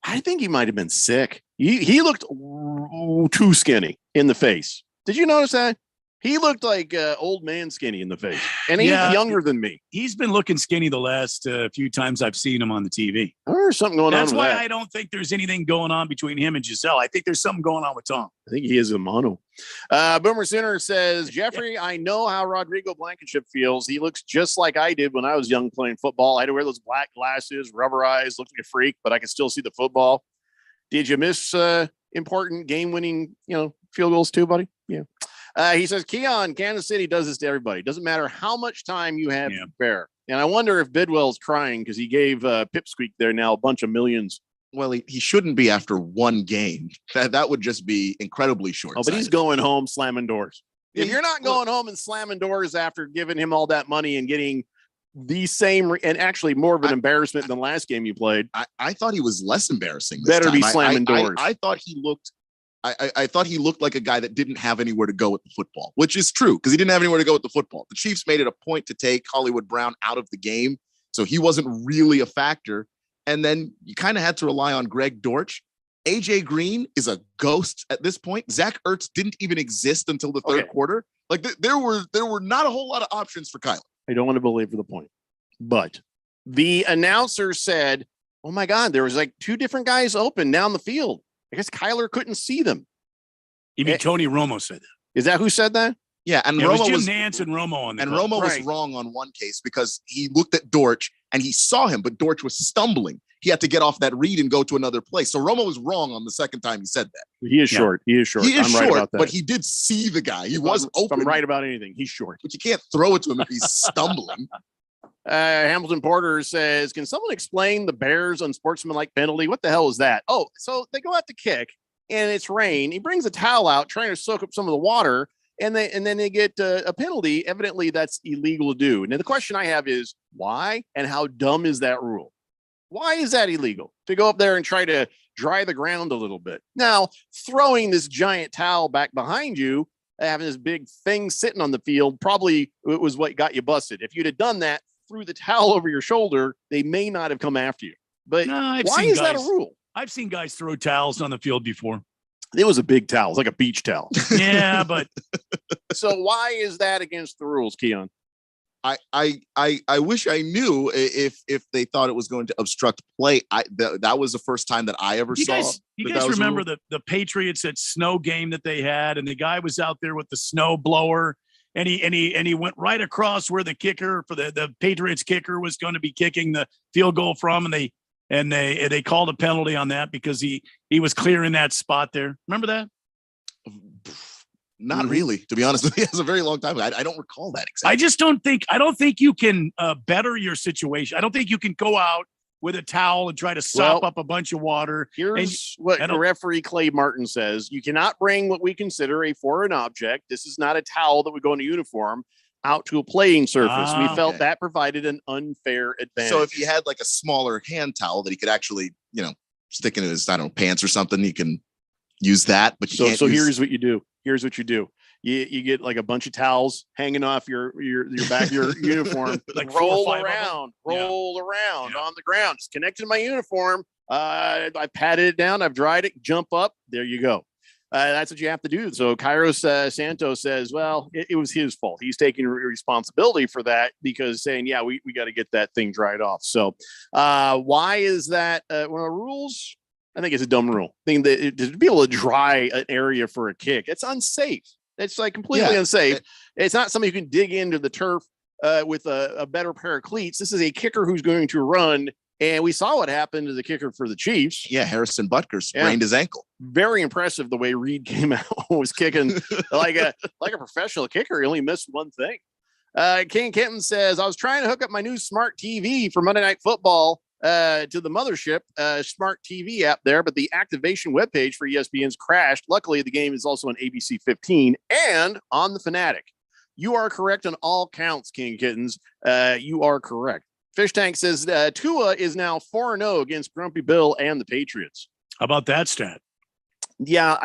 [SPEAKER 10] I think he might have been sick. He looked too skinny in the face. Did you notice that? He looked like old man skinny in the face. And he's younger than me.
[SPEAKER 11] He's been looking skinny the last few times I've seen him on the TV.
[SPEAKER 10] There's something going on with that.
[SPEAKER 11] That's why I don't think there's anything going on between him and Giselle. I think there's something going on with Tom.
[SPEAKER 10] I think he is a mono. Boomer Sinner says, Jeffrey, I know how Rodrigo Blankenship feels. He looks just like I did when I was young playing football. I had to wear those black glasses, rubber eyes, looked like a freak, but I could still see the football. Did you miss important game-winning, field goals too, buddy? Yeah. He says, Keon, Kansas City does this to everybody. Doesn't matter how much time you have to prepare. And I wonder if Bidwell's crying because he gave Pipsqueak there now a bunch of millions.
[SPEAKER 12] Well, he shouldn't be after one game. That would just be incredibly short.
[SPEAKER 10] Oh, but he's going home slamming doors. If you're not going home and slamming doors after giving him all that money and getting the same, and actually more of an embarrassment than the last game you played.
[SPEAKER 12] I thought he was less embarrassing. This
[SPEAKER 10] Better
[SPEAKER 12] time.
[SPEAKER 10] be slamming doors.
[SPEAKER 12] I thought he looked. I thought he looked like a guy that didn't have anywhere to go with the football, which is true because he didn't have anywhere to go with the football. The Chiefs made it a point to take Hollywood Brown out of the game, so he wasn't really a factor. And then you kind of had to rely on Greg Dortch. AJ Green is a ghost at this point. Zach Ertz didn't even exist until the third quarter. Like there were not a whole lot of options for Kyler.
[SPEAKER 10] I don't want to belabor the point, but the announcer said, "Oh my God, there was like 2 different guys open down the field. I guess Kyler couldn't see them."
[SPEAKER 11] You mean Tony Romo said that?
[SPEAKER 10] Is that who said that?
[SPEAKER 12] Yeah, and
[SPEAKER 11] It
[SPEAKER 12] Romo
[SPEAKER 11] was Jim
[SPEAKER 12] was
[SPEAKER 11] Nance and Romo on the
[SPEAKER 12] and
[SPEAKER 11] call.
[SPEAKER 12] Romo was wrong on one case because he looked at Dortch and he saw him, but Dortch was stumbling. He had to get off that read and go to another place. So Romo was wrong on the second time he said that.
[SPEAKER 10] He is short. He is short.
[SPEAKER 12] He is
[SPEAKER 10] I'm
[SPEAKER 12] short,
[SPEAKER 10] right about that.
[SPEAKER 12] but he did see the guy. He was open.
[SPEAKER 10] I'm right about anything. He's short.
[SPEAKER 12] But you can't throw it to him if he's stumbling.
[SPEAKER 10] Hamilton Porter says, "Can someone explain the Bears unsportsmanlike penalty? What the hell is that?" Oh, so they go out to kick and it's rain. He brings a towel out trying to soak up some of the water, and then they get a penalty. Evidently, that's illegal to do. Now, the question I have is why and how dumb is that rule? Why is that illegal to go up there and try to dry the ground a little bit? Now, throwing this giant towel back behind you, having this big thing sitting on the field, probably was what got you busted. If you'd have done that, threw the towel over your shoulder, they may not have come after you. But why is that a rule?
[SPEAKER 11] I've seen guys throw towels on the field before.
[SPEAKER 10] It was a big towel. It's like a beach towel.
[SPEAKER 11] Yeah, but
[SPEAKER 10] so why is that against the rules, Keon?
[SPEAKER 12] I wish I knew if they thought it was going to obstruct play. That was the first time that I ever saw.
[SPEAKER 11] You guys remember the Patriots at snow game that they had, and the guy was out there with the snow blower, and he went right across where the kicker for the Patriots kicker was going to be kicking the field goal from, and they called a penalty on that because he was clearing that spot there. Remember that?
[SPEAKER 12] Not really, to be honest with you. It's a very long time ago. I don't recall that exactly.
[SPEAKER 11] I don't think you can better your situation. I don't think you can go out with a towel and try to sop up a bunch of water.
[SPEAKER 10] Here's what the referee Clay Martin says. You cannot bring what we consider a foreign object. This is not a towel that would go in a uniform out to a playing surface. We felt that provided an unfair advantage.
[SPEAKER 12] So if he had like a smaller hand towel that he could actually, stick in his, pants or something, you can use that. But
[SPEAKER 10] here's what you do. Here's what you do. You get like a bunch of towels hanging off your back of your uniform, like roll around on the ground. It's connected to my uniform. I patted it down. I've dried it. Jump up. There you go. That's what you have to do. So Kairos Santos says, well, it was his fault. He's taking responsibility for that because saying, yeah, we got to get that thing dried off. So why is that one of the rules? I think it's a dumb rule. I think that to be able to dry an area for a kick, it's unsafe. It's like completely unsafe. It's not somebody who can dig into the turf with a better pair of cleats. This is a kicker who's going to run. And we saw what happened to the kicker for the Chiefs.
[SPEAKER 12] Yeah, Harrison Butker sprained his ankle.
[SPEAKER 10] Very impressive the way Reed came out, was kicking like a professional kicker. He only missed one thing. King Kenton says, I was trying to hook up my new smart TV for Monday Night Football to the mothership smart TV app there, but the activation webpage for ESPN's crashed. Luckily, the game is also on ABC 15 and on the Fanatic. You are correct on all counts, King Kittens. You are correct. Fish Tank says Tua is now 4-0 against Grumpy Bill and the Patriots.
[SPEAKER 11] How about that stat?
[SPEAKER 10] Yeah,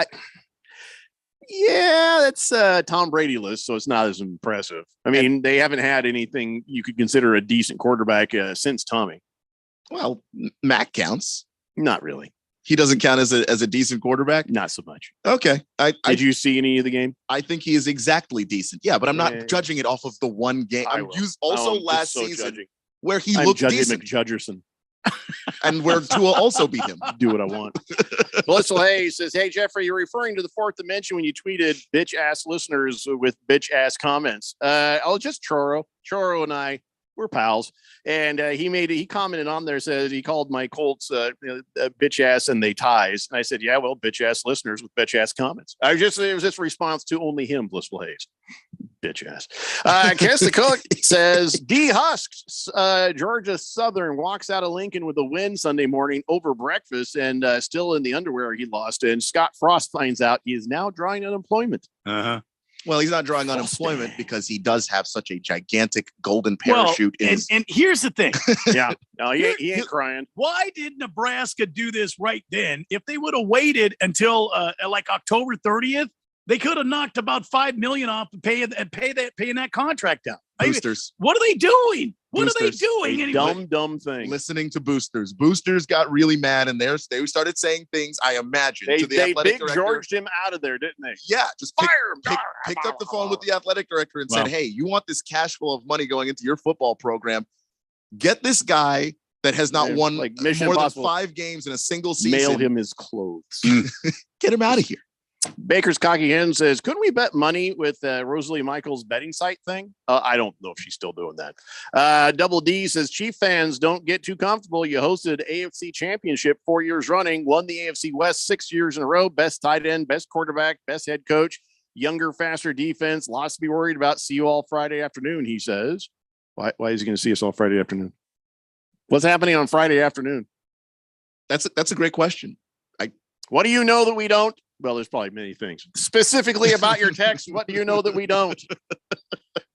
[SPEAKER 10] that's Tom Brady list, so it's not as impressive. I mean, they haven't had anything you could consider a decent quarterback since Tommy.
[SPEAKER 12] Well, Mac counts.
[SPEAKER 10] Not really.
[SPEAKER 12] He doesn't count as a decent quarterback?
[SPEAKER 10] Not so much.
[SPEAKER 12] Okay.
[SPEAKER 10] Did you see any of the game?
[SPEAKER 12] I think he is exactly decent. Yeah, but I'm not judging it off of the one game. Last season judging. Where he looked decent.
[SPEAKER 10] McJudgerson.
[SPEAKER 12] And where Tua also beat him.
[SPEAKER 10] Do what I want. Blissful Hayes says, hey, Jeffrey, you're referring to the fourth dimension when you tweeted bitch-ass listeners with bitch-ass comments. Just Choro. Choro and I, we're pals. And he commented on there, says he called my Colts bitch ass and they ties. And I said, yeah, well, bitch ass listeners with bitch ass comments. It was just a response to only him, Blissful Hayes. Bitch ass. Kiss the Cook says D Husks, Georgia Southern walks out of Lincoln with a win Sunday morning over breakfast and still in the underwear he lost. And Scott Frost finds out he is now drawing unemployment.
[SPEAKER 11] Uh-huh.
[SPEAKER 12] Well, he's not drawing unemployment because he does have such a gigantic golden parachute.
[SPEAKER 11] And here's the thing.
[SPEAKER 10] Yeah. No, he ain't crying.
[SPEAKER 11] Why did Nebraska do this right then? If they would have waited until like October 30th, they could have knocked about $5 million off and paying that contract out.
[SPEAKER 12] Boosters.
[SPEAKER 11] What are they doing? What
[SPEAKER 12] Boosters.
[SPEAKER 11] are they doing? Anyway?
[SPEAKER 10] Dumb thing.
[SPEAKER 12] Listening to boosters. Boosters got really mad, and they started saying things, I imagine,
[SPEAKER 10] They
[SPEAKER 12] to the athletic
[SPEAKER 10] big
[SPEAKER 12] director.
[SPEAKER 10] Georged him out of there, didn't they?
[SPEAKER 12] Yeah, just
[SPEAKER 10] Fire him.
[SPEAKER 12] picked up the phone with the athletic director and said,
[SPEAKER 11] Wow.
[SPEAKER 12] hey, you want this cash flow of money going into your football program? Get this guy that has not won
[SPEAKER 10] like
[SPEAKER 12] more
[SPEAKER 10] Mission
[SPEAKER 12] than
[SPEAKER 10] Impossible.
[SPEAKER 12] 5 games in a single season.
[SPEAKER 10] Mail him his clothes.
[SPEAKER 12] Get him out of here.
[SPEAKER 10] Baker's Cocky Hen says, couldn't we bet money with Rosalie Michaels' betting site thing? I don't know if she's still doing that. Double D says, Chief fans, don't get too comfortable. You hosted AFC Championship 4 years running, won the AFC West 6 years in a row, best tight end, best quarterback, best head coach, younger, faster defense, lots to be worried about. See you all Friday afternoon, he says. Why is he going to see us all Friday afternoon? What's happening on Friday afternoon?
[SPEAKER 12] That's a great question.
[SPEAKER 10] What do you know that we don't? Well, there's probably many things. Specifically about your text, what do you know that we don't?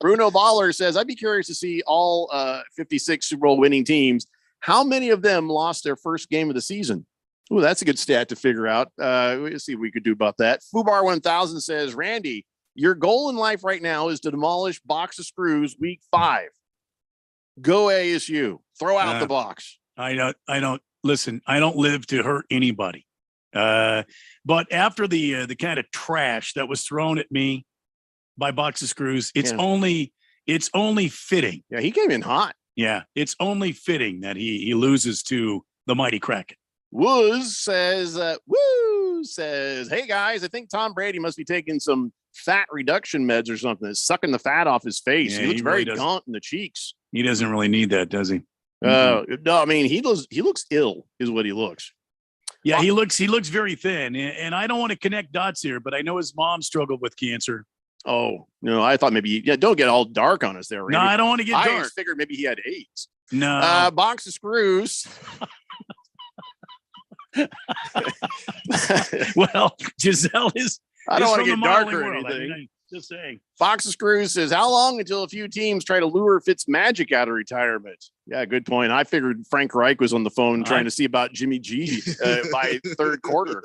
[SPEAKER 10] Bruno Baller says, I'd be curious to see all 56 Super Bowl winning teams. How many of them lost their first game of the season? Oh, that's a good stat to figure out. Let's see what we could do about that. Fubar 1000 says, Randy, your goal in life right now is to demolish Box of Screws week 5. Go ASU. Throw out the box.
[SPEAKER 11] I don't listen. I don't live to hurt anybody. But after the kind of trash that was thrown at me by Box of Screws, it's only fitting.
[SPEAKER 10] Yeah, he came in hot.
[SPEAKER 11] Yeah, it's only fitting that he loses to the mighty Kraken.
[SPEAKER 10] Woo says, hey guys, I think Tom Brady must be taking some fat reduction meds or something. It's sucking the fat off his face.
[SPEAKER 11] Yeah,
[SPEAKER 10] He looks
[SPEAKER 11] he
[SPEAKER 10] very
[SPEAKER 11] really does.
[SPEAKER 10] gaunt in the cheeks.
[SPEAKER 11] He doesn't really need that, does he?
[SPEAKER 10] No, I mean he looks ill, is what he looks.
[SPEAKER 11] Yeah, he looks very thin, and I don't want to connect dots here, but I know his mom struggled with cancer.
[SPEAKER 10] Oh no, I thought maybe don't get all dark on us there, Randy.
[SPEAKER 11] No, I don't want to get
[SPEAKER 10] I
[SPEAKER 11] dark.
[SPEAKER 10] just figured maybe he had AIDS.
[SPEAKER 11] No,
[SPEAKER 10] Box of Screws.
[SPEAKER 11] Well, Giselle is.
[SPEAKER 10] I don't want
[SPEAKER 11] from
[SPEAKER 10] to
[SPEAKER 11] the
[SPEAKER 10] get dark
[SPEAKER 11] modeling
[SPEAKER 10] or
[SPEAKER 11] world.
[SPEAKER 10] anything.
[SPEAKER 11] Just saying.
[SPEAKER 10] Fox of Screws says, how long until a few teams try to lure Fitzmagic out of retirement? Yeah, good point. I figured Frank Reich was on the phone trying to see about Jimmy G by third quarter.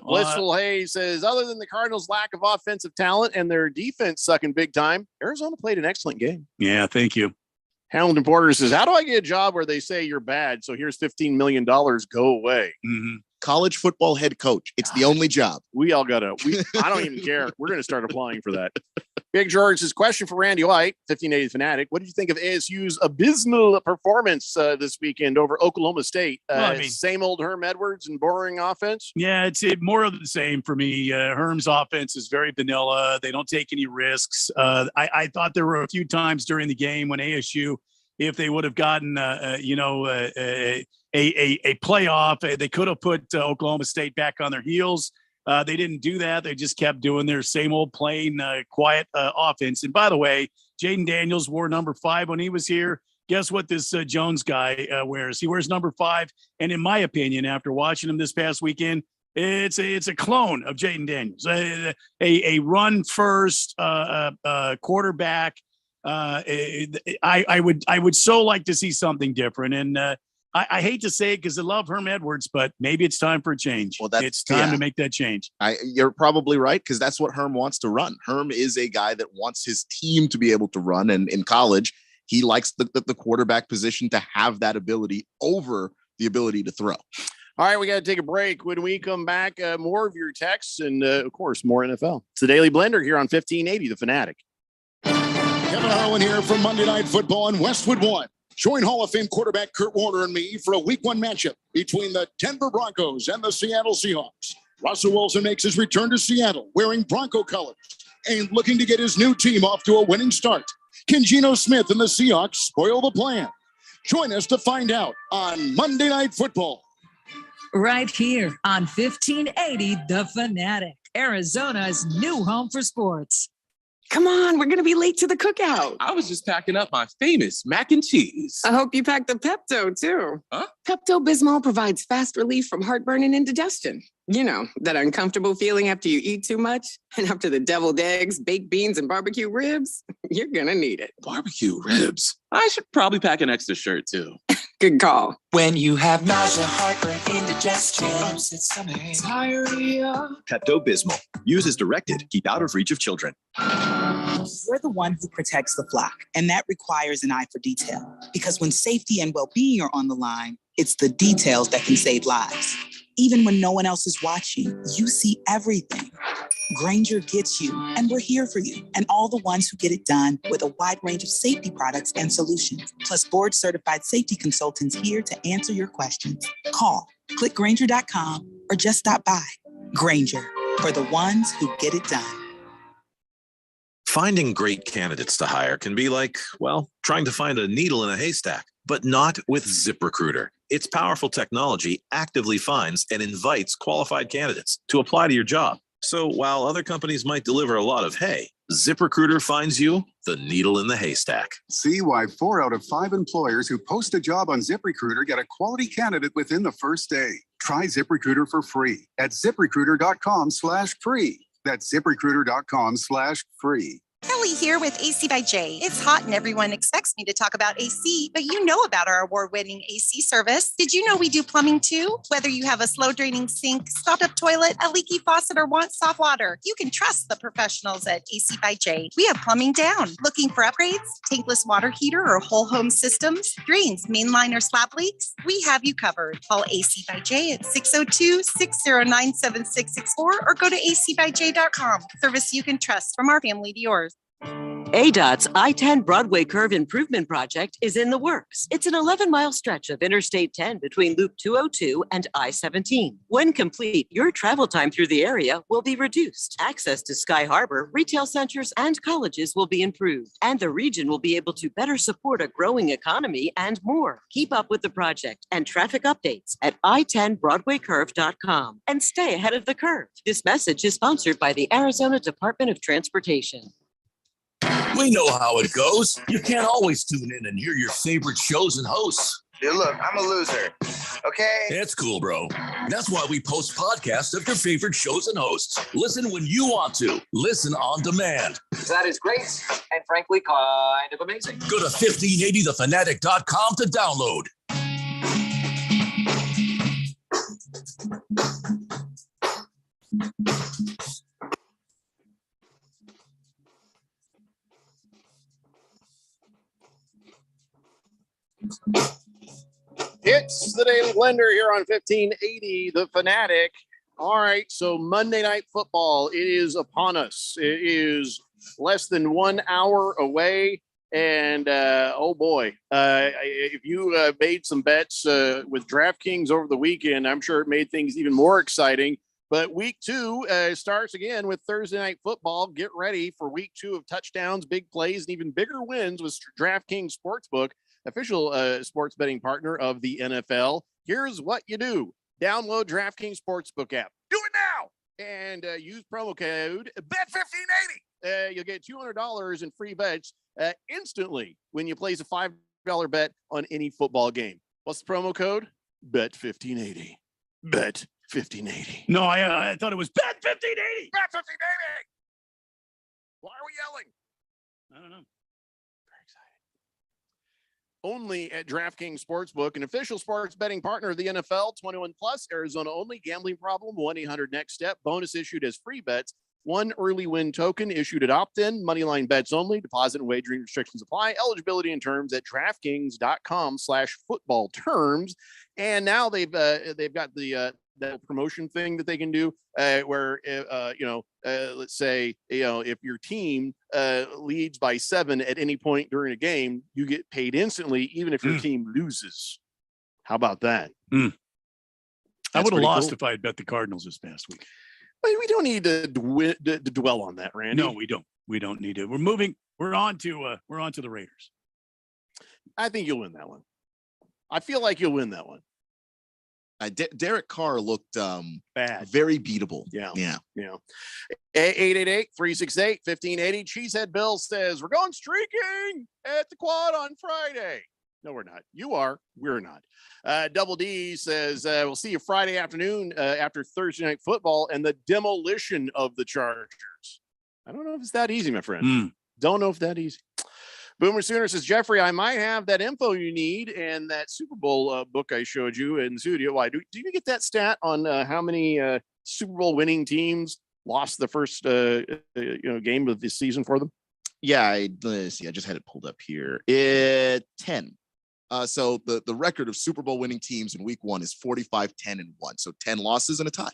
[SPEAKER 10] Blissful Hayes says, other than the Cardinals' lack of offensive talent and their defense sucking big time, Arizona played an excellent game.
[SPEAKER 11] Yeah, thank you.
[SPEAKER 10] Hamilton Porter says, how do I get a job where they say you're bad? So here's $15 million. Go away.
[SPEAKER 11] Mm-hmm.
[SPEAKER 12] College football head coach. It's the only job.
[SPEAKER 10] We all got I don't even care. We're going to start applying for that. Big George says, question for Randy White, 1580 Fanatic. What did you think of ASU's abysmal performance this weekend over Oklahoma State? Same old Herm Edwards and boring offense?
[SPEAKER 11] Yeah, it's more of the same for me. Herm's offense is very vanilla. They don't take any risks. I thought there were a few times during the game when ASU, if they would have gotten, a playoff, they could have put Oklahoma State back on their heels. They didn't do that. They just kept doing their same old plain, quiet offense. And by the way, Jaden Daniels wore number 5 when he was here. Guess what this Jones guy wears? He wears number 5. And in my opinion, after watching him this past weekend, it's a clone of Jaden Daniels, a run first quarterback. I would so like to see something different. And I hate to say it because I love Herm Edwards, but maybe it's time for a change. Well, it's time to make that change.
[SPEAKER 12] You're probably right, because that's what Herm wants to run. Herm is a guy that wants his team to be able to run. And in college, he likes the quarterback position to have that ability over the ability to throw.
[SPEAKER 10] All right, we got to take a break. When we come back, more of your texts and, of course, more NFL. It's the Daily Blender here on 1580 The Fanatic.
[SPEAKER 21] Kevin Harlan here from Monday Night Football on Westwood One. Join Hall of Fame quarterback Kurt Warner and me for a Week 1 matchup between the Denver Broncos and the Seattle Seahawks. Russell Wilson makes his return to Seattle wearing Bronco colors and looking to get his new team off to a winning start. Can Geno Smith and the Seahawks spoil the plan? Join us to find out on Monday Night Football.
[SPEAKER 22] Right here on 1580 The Fanatic, Arizona's new home for sports.
[SPEAKER 23] Come on, we're going to be late to the cookout.
[SPEAKER 24] I was just packing up my famous mac and cheese.
[SPEAKER 23] I hope you packed the Pepto, too.
[SPEAKER 24] Huh?
[SPEAKER 23] Pepto-Bismol provides fast relief from heartburn and indigestion. You know, that uncomfortable feeling after you eat too much and after the deviled eggs, baked beans, and barbecue ribs. You're going to need it.
[SPEAKER 24] Barbecue ribs. I should probably pack an extra shirt too.
[SPEAKER 23] Good call.
[SPEAKER 1] When you have nausea, heartburn, indigestion, upset stomach, diarrhea.
[SPEAKER 2] Pepto-Bismol. Use as directed. Keep out of reach of children.
[SPEAKER 4] We're the one who protects the flock, and that requires an eye for detail. Because when safety and well-being are on the line, it's the details that can save lives. Even when no one else is watching, you see everything. Grainger gets you, and we're here for you, and all the ones who get it done with a wide range of safety products and solutions, plus board-certified safety consultants here to answer your questions. Call, click Grainger.com, or just stop by. Grainger, for the ones who get it done.
[SPEAKER 5] Finding great candidates to hire can be like, well, trying to find a needle in a haystack, but not with ZipRecruiter. Its powerful technology actively finds and invites qualified candidates to apply to your job. So while other companies might deliver a lot of hay, ZipRecruiter finds you the needle in the haystack.
[SPEAKER 25] See why 4 out of 5 employers who post a job on ZipRecruiter get a quality candidate within the first day. Try ZipRecruiter for free at ZipRecruiter.com/free. That's ZipRecruiter.com/free.
[SPEAKER 26] Kelly here with AC by J. It's hot and everyone expects me to talk about AC, but you know about our award-winning AC service. Did you know we do plumbing too? Whether you have a slow-draining sink, stopped-up toilet, a leaky faucet, or want soft water, you can trust the professionals at AC by J. We have plumbing down. Looking for upgrades, tankless water heater, or whole home systems, drains, mainline, or slab leaks? We have you covered. Call AC by J at 602-609-7664 or go to acbyj.com. Service you can trust from our family to yours.
[SPEAKER 27] ADOT's I-10 Broadway Curve Improvement Project is in the works. It's an 11-mile stretch of Interstate 10 between Loop 202 and I-17. When complete, your travel time through the area will be reduced. Access to Sky Harbor, retail centers, and colleges will be improved. And the region will be able to better support a growing economy and more. Keep up with the project and traffic updates at i10broadwaycurve.com and stay ahead of the curve. This message is sponsored by the Arizona Department of Transportation.
[SPEAKER 7] We know how it goes. You can't always tune in and hear your favorite shows and hosts.
[SPEAKER 9] Dude, look, I'm a loser. Okay?
[SPEAKER 7] It's cool, bro. That's why we post podcasts of your favorite shows and hosts. Listen when you want to. Listen on demand.
[SPEAKER 9] That is great and frankly kind of amazing.
[SPEAKER 7] Go to 1580thefanatic.com to download.
[SPEAKER 10] It's the Daily Blender here on 1580 The Fanatic. All right, so Monday Night Football is upon us. It is less than 1 hour away. And, oh boy, if you made some bets with DraftKings over the weekend, I'm sure it made things even more exciting. But week 2 starts again with Thursday Night Football. Get ready for week 2 of touchdowns, big plays, and even bigger wins with DraftKings Sportsbook, official sports betting partner of the NFL. Here's what you do. Download DraftKings Sportsbook app. Do it now! And use promo code BET1580. You'll get $200 in free bets instantly when you place a $5 bet on any football game. What's the promo code? BET1580. BET1580.
[SPEAKER 11] No, I thought it was BET1580.
[SPEAKER 10] BET1580. Why are we yelling?
[SPEAKER 11] I don't know.
[SPEAKER 10] Only at DraftKings Sportsbook, an official sports betting partner of the NFL. 21 plus, Arizona only. Gambling problem? 1-800-NEXT-STEP. Bonus issued as free bets. 1 early win token issued at opt-in. Moneyline bets only. Deposit and wagering restrictions apply. Eligibility and terms at DraftKings.com/football terms. And now they've got the that promotion thing that they can do where let's say if your team leads by 7 at any point during a game, you get paid instantly even if your team loses. How about that?
[SPEAKER 11] I would have lost if I had bet the Cardinals this past week.
[SPEAKER 10] But we don't need to dwell on that, Randy.
[SPEAKER 11] No, we don't. We don't need to. We're moving. We're on to the Raiders.
[SPEAKER 10] I think you'll win that one. I feel like you'll win that one.
[SPEAKER 12] Derek Carr looked
[SPEAKER 10] bad,
[SPEAKER 12] very beatable.
[SPEAKER 10] Yeah. 888-368-1580. Cheesehead Bill says we're going streaking at the quad on Friday. No, we're not. You are. We're not. Double D says, we'll see you Friday afternoon after Thursday night football and the demolition of the Chargers. I don't know if it's that easy, my friend. Don't know if that easy. Boomer Sooner says, Jeffrey, I might have that info you need and that Super Bowl book I showed you in the studio. Why? Do you get that stat on how many Super Bowl winning teams lost the first game of the season for them?
[SPEAKER 12] Yeah, let's see. I just had it pulled up here. 10. So the record of Super Bowl winning teams in week 1 is 45, 10, and 1. So 10 losses and a tie.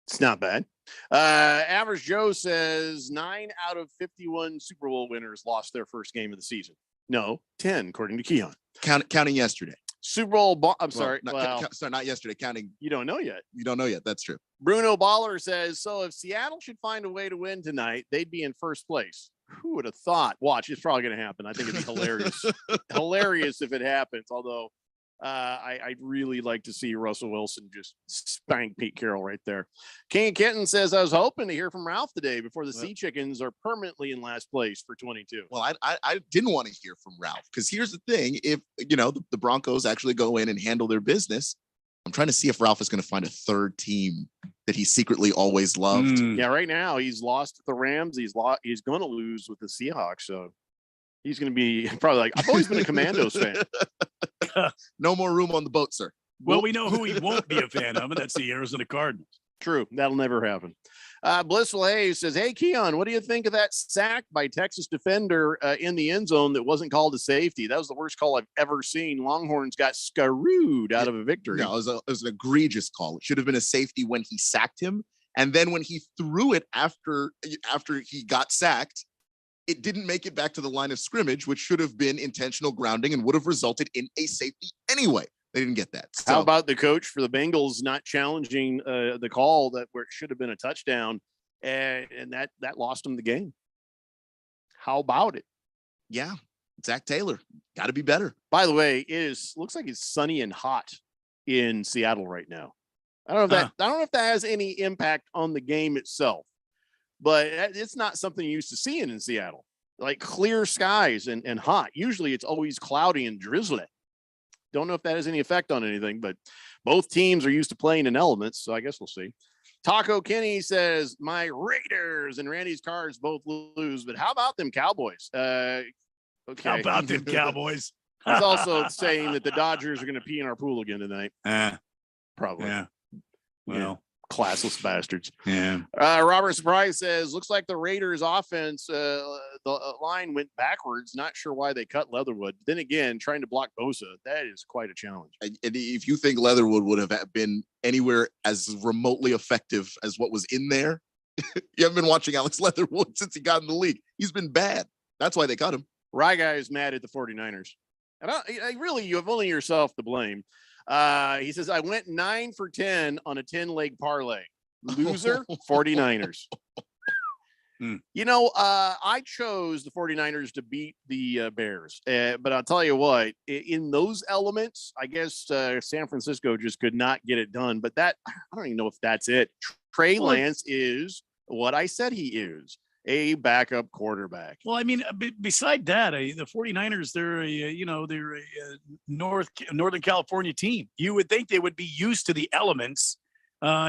[SPEAKER 10] It's not bad. Average Joe says 9 out of 51 Super Bowl winners lost their first game of the season. No, 10, according to Keon.
[SPEAKER 12] Counting yesterday.
[SPEAKER 10] Super Bowl. I'm sorry.
[SPEAKER 12] Not yesterday. Counting.
[SPEAKER 10] You don't know yet.
[SPEAKER 12] You don't know yet. That's true.
[SPEAKER 10] Bruno Baller says, so if Seattle should find a way to win tonight, they'd be in first place. Who would have thought? Watch, it's probably going to happen. I think it'd be hilarious. Hilarious if it happens. Although I'd really like to see Russell Wilson just spank Pete Carroll right there. King Kitten says, I was hoping to hear from Ralph today before the Sea Chickens are permanently in last place for 22.
[SPEAKER 12] Well, I didn't want to hear from Ralph because here's the thing. If, the Broncos actually go in and handle their business, I'm trying to see if Ralph is going to find a third team that he secretly always loved.
[SPEAKER 10] Yeah, right now he's lost to the Rams. He's going to lose with the Seahawks. So he's going to be probably like, I've always been a Commandos fan.
[SPEAKER 12] No more room on the boat, sir.
[SPEAKER 11] Well, we know who he won't be a fan of, and that's the Arizona Cardinals.
[SPEAKER 10] True. That'll never happen. Blissful Hayes says, hey, Keon, what do you think of that sack by Texas defender in the end zone that wasn't called a safety? That was the worst call I've ever seen. Longhorns got screwed out of a victory.
[SPEAKER 12] No, it was an egregious call. It should have been a safety when he sacked him. And then when he threw it after he got sacked, it didn't make it back to the line of scrimmage, which should have been intentional grounding and would have resulted in a safety anyway. They didn't get that. So,
[SPEAKER 10] how about the coach for the Bengals not challenging the call where it should have been a touchdown, and that lost him the game? How about it?
[SPEAKER 12] Yeah, Zach Taylor got to be better.
[SPEAKER 10] By the way, looks like it's sunny and hot in Seattle right now. I don't know if that has any impact on the game itself, but it's not something you're used to seeing in Seattle. Like clear skies and hot. Usually it's always cloudy and drizzly. Don't know if that has any effect on anything, but both teams are used to playing in elements, so I guess we'll see. Taco Kenny says, my Raiders and Randy's Cards both lose, but how about them Cowboys? Okay.
[SPEAKER 11] How about them Cowboys?
[SPEAKER 10] He's also saying that the Dodgers are going to pee in our pool again tonight. Probably.
[SPEAKER 11] Yeah. Well,
[SPEAKER 10] classless bastards.
[SPEAKER 11] Yeah.
[SPEAKER 10] Robert Surprise says, looks like the Raiders offense, the line went backwards. Not sure why they cut Leatherwood. Then again, trying to block Bosa, that is quite a challenge.
[SPEAKER 12] And if you think Leatherwood would have been anywhere as remotely effective as what was in there, you haven't been watching Alex Leatherwood since he got in the league. He's been bad. That's why they cut him.
[SPEAKER 10] Rye guy is mad at the 49ers. And really, you have only yourself to blame. He says, I went 9 for 10 on a 10-leg parlay. Loser, 49ers. I chose the 49ers to beat the Bears. But I'll tell you what, in those elements, I guess San Francisco just could not get it done. But I don't even know if that's it. Trey Lance is what I said he is. A backup quarterback.
[SPEAKER 11] Well, I mean, beside that, the 49ers, they're a Northern California team. You would think they would be used to the elements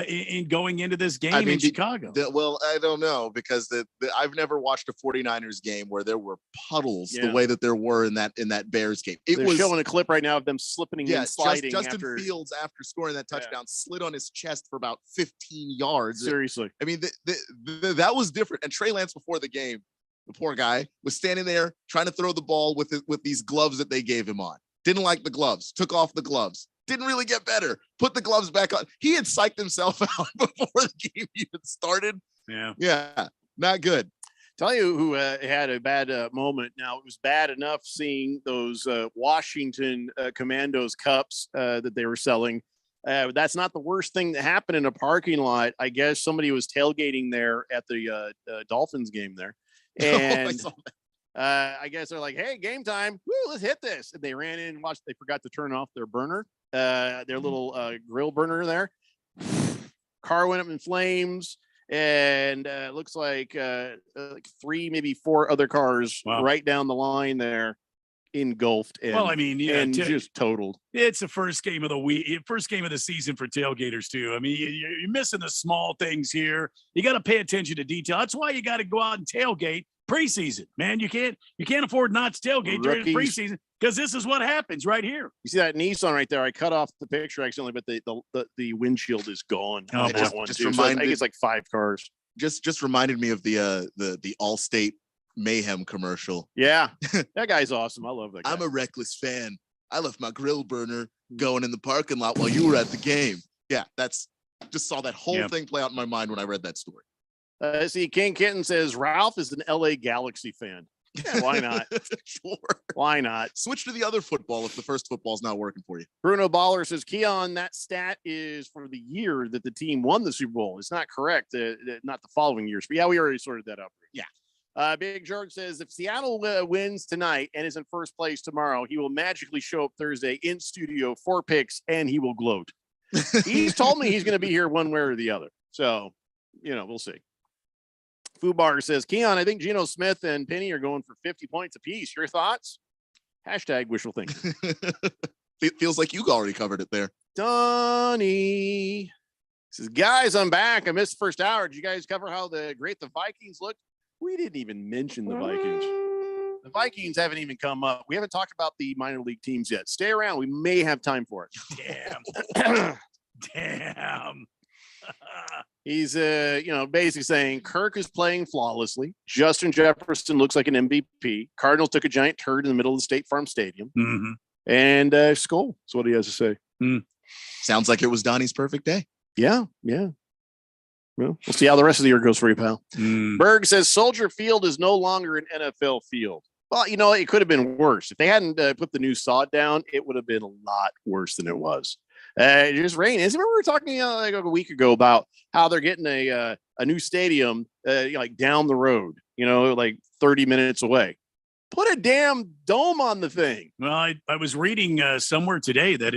[SPEAKER 11] in going into this game in Chicago.
[SPEAKER 12] Well, I don't know, because I've never watched a 49ers game where there were puddles the way that there were in that Bears game.
[SPEAKER 10] They're showing a clip right now of them slipping and sliding.
[SPEAKER 12] Justin Fields, after scoring that touchdown, slid on his chest for about 15 yards.
[SPEAKER 10] Seriously.
[SPEAKER 12] I mean, that was different. And Trey Lance before the game, the poor guy, was standing there trying to throw the ball with these gloves that they gave him on. Didn't like the gloves, took off the gloves. Didn't really get better. Put the gloves back on. He had psyched himself out before the game even started. Yeah, not good.
[SPEAKER 10] Tell you who had a bad moment. Now, it was bad enough seeing those Washington Commandos cups that they were selling. That's not the worst thing that happened in a parking lot. I guess somebody was tailgating there at the Dolphins game there. And I guess they're like, hey, game time. Woo, let's hit this. And they ran in and watched. They forgot to turn off their burner. Their little grill burner there. Car went up in flames, and looks like 3, maybe 4 other cars right down the line there. engulfed and, just totaled.
[SPEAKER 11] It's the first game of the week, first game of the season for tailgaters too. I mean, you're missing the small things here. You got to pay attention to detail. That's why you got to go out and tailgate preseason, man. You can't afford not to tailgate during preseason because this is what happens right here.
[SPEAKER 10] You see that Nissan right there? I cut off the picture accidentally, but the windshield is gone.
[SPEAKER 12] Oh,
[SPEAKER 10] that one too. So I think it's like 5 cars.
[SPEAKER 12] Just reminded me of the Allstate Mayhem commercial.
[SPEAKER 10] Yeah, that guy's awesome. I love that guy.
[SPEAKER 12] I'm a reckless fan. I left my grill burner going in the parking lot while you were at the game. Yeah, that's just saw that whole thing play out in my mind when I read that story.
[SPEAKER 10] See, King Kitten says Ralph is an LA Galaxy fan. Yeah, why not?
[SPEAKER 12] Sure.
[SPEAKER 10] Why not?
[SPEAKER 12] Switch to the other football if the first football's not working for you.
[SPEAKER 10] Bruno Baller says, Keon, that stat is for the year that the team won the Super Bowl. It's not correct. Not the following years. But yeah, we already sorted that out.
[SPEAKER 12] Yeah.
[SPEAKER 10] Big George says, if Seattle wins tonight and is in first place tomorrow, he will magically show up Thursday in studio, 4 picks, and he will gloat. He's told me he's going to be here one way or the other. So, we'll see. Fubar says, Keon, I think Geno Smith and Penny are going for 50 points apiece. Your thoughts? Hashtag wishful thinking.
[SPEAKER 12] It feels like you already covered it there.
[SPEAKER 10] Donnie says, guys, I'm back. I missed the first hour. Did you guys cover how great the Vikings looked? We didn't even mention the Vikings. The Vikings haven't even come up. We haven't talked about the minor league teams yet. Stay around. We may have time for it.
[SPEAKER 11] Damn.
[SPEAKER 10] He's, basically saying Kirk is playing flawlessly. Justin Jefferson looks like an MVP. Cardinals took a giant turd in the middle of the State Farm Stadium.
[SPEAKER 11] Mm-hmm.
[SPEAKER 10] And Skull. That's what he has to say.
[SPEAKER 12] Sounds like it was Donnie's perfect day.
[SPEAKER 10] Yeah. Well, we'll see how the rest of the year goes for you, pal. Berg says Soldier Field is no longer an NFL field. Well, it could have been worse. If they hadn't put the new sod down, it would have been a lot worse than it was. It just rained. Remember we were talking like a week ago about how they're getting a new stadium like down the road, like 30 minutes away. Put a damn dome on the thing.
[SPEAKER 11] Well, I was reading somewhere today that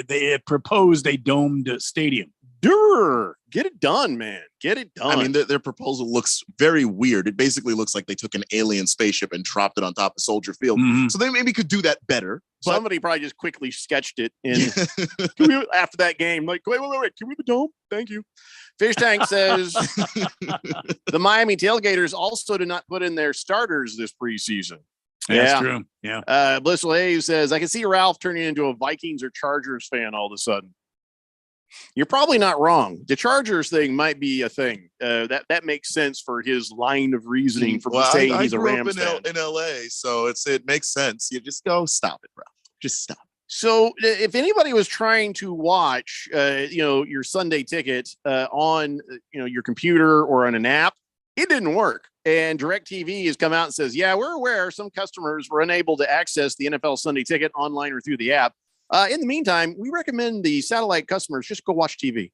[SPEAKER 11] they had proposed a domed stadium.
[SPEAKER 10] Get it done, man. Get it done.
[SPEAKER 12] I mean, their proposal looks very weird. It basically looks like they took an alien spaceship and dropped it on top of Soldier Field.
[SPEAKER 11] Mm-hmm.
[SPEAKER 12] So they maybe could do that better.
[SPEAKER 10] Somebody probably just quickly sketched it in after that game. Like, wait. Can we have a dome? Thank you. Fish Tank says the Miami Tailgaters also did not put in their starters this preseason.
[SPEAKER 11] That's true. Yeah.
[SPEAKER 10] Blissful Hayes says, I can see Ralph turning into a Vikings or Chargers fan all of a sudden. You're probably not wrong. The Chargers thing might be a thing. That makes sense for his line of reasoning for saying he's a Rams fan.
[SPEAKER 12] In LA, so it makes sense. You just go, stop it, bro. Just stop.
[SPEAKER 10] So if anybody was trying to watch, your Sunday ticket on, your computer or on an app, it didn't work. And DirecTV has come out and says, yeah, we're aware some customers were unable to access the NFL Sunday ticket online or through the app. In the meantime, we recommend the satellite customers just go watch TV.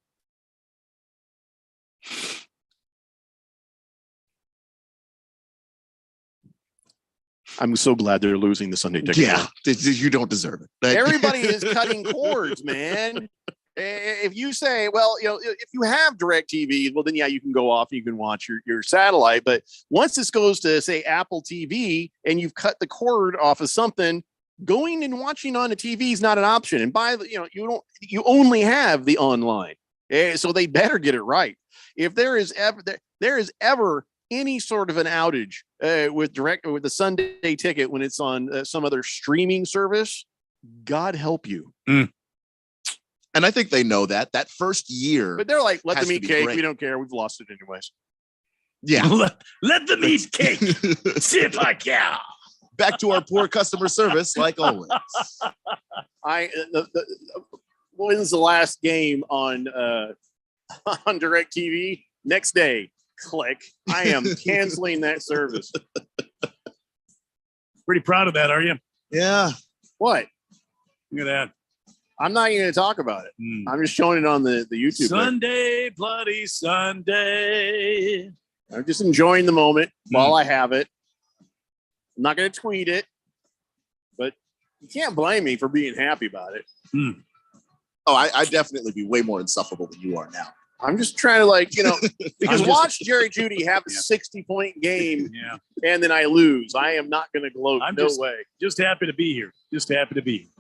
[SPEAKER 10] I'm so glad they're losing the Sunday ticket.
[SPEAKER 12] Yeah, you don't deserve it.
[SPEAKER 10] Everybody is cutting cords, man. If you say, well, if you have DirecTV, well, then, yeah, you can go off and you can watch your satellite. But once this goes to, say, Apple TV and you've cut the cord off of something, going and watching on the TV is not an option. And you only have the online. So they better get it right. If there is ever any sort of an outage with the Sunday ticket when it's on some other streaming service, God help you.
[SPEAKER 12] And I think they know that first year.
[SPEAKER 10] But they're like, let them eat cake. Great. We don't care. We've lost it anyways.
[SPEAKER 12] Yeah.
[SPEAKER 11] let them eat cake. Sit like yeah.
[SPEAKER 12] Back to our poor customer service, like always.
[SPEAKER 10] When's the last game on DirecTV? Next day, click. I am canceling that service.
[SPEAKER 11] Pretty proud of that, are you?
[SPEAKER 12] Yeah.
[SPEAKER 10] What?
[SPEAKER 11] Look at that.
[SPEAKER 10] I'm not even going to talk about it. I'm just showing it on the YouTube.
[SPEAKER 11] Sunday, bloody Sunday.
[SPEAKER 10] I'm just enjoying the moment while I have it. I'm not going to tweet it, but you can't blame me for being happy about it.
[SPEAKER 12] Oh, I'd definitely be way more insufferable than you are now.
[SPEAKER 10] I'm just trying to because watch Jerry Jeudy have a 60-point game, and then I lose. I am not going to gloat. No way.
[SPEAKER 11] Just happy to be here.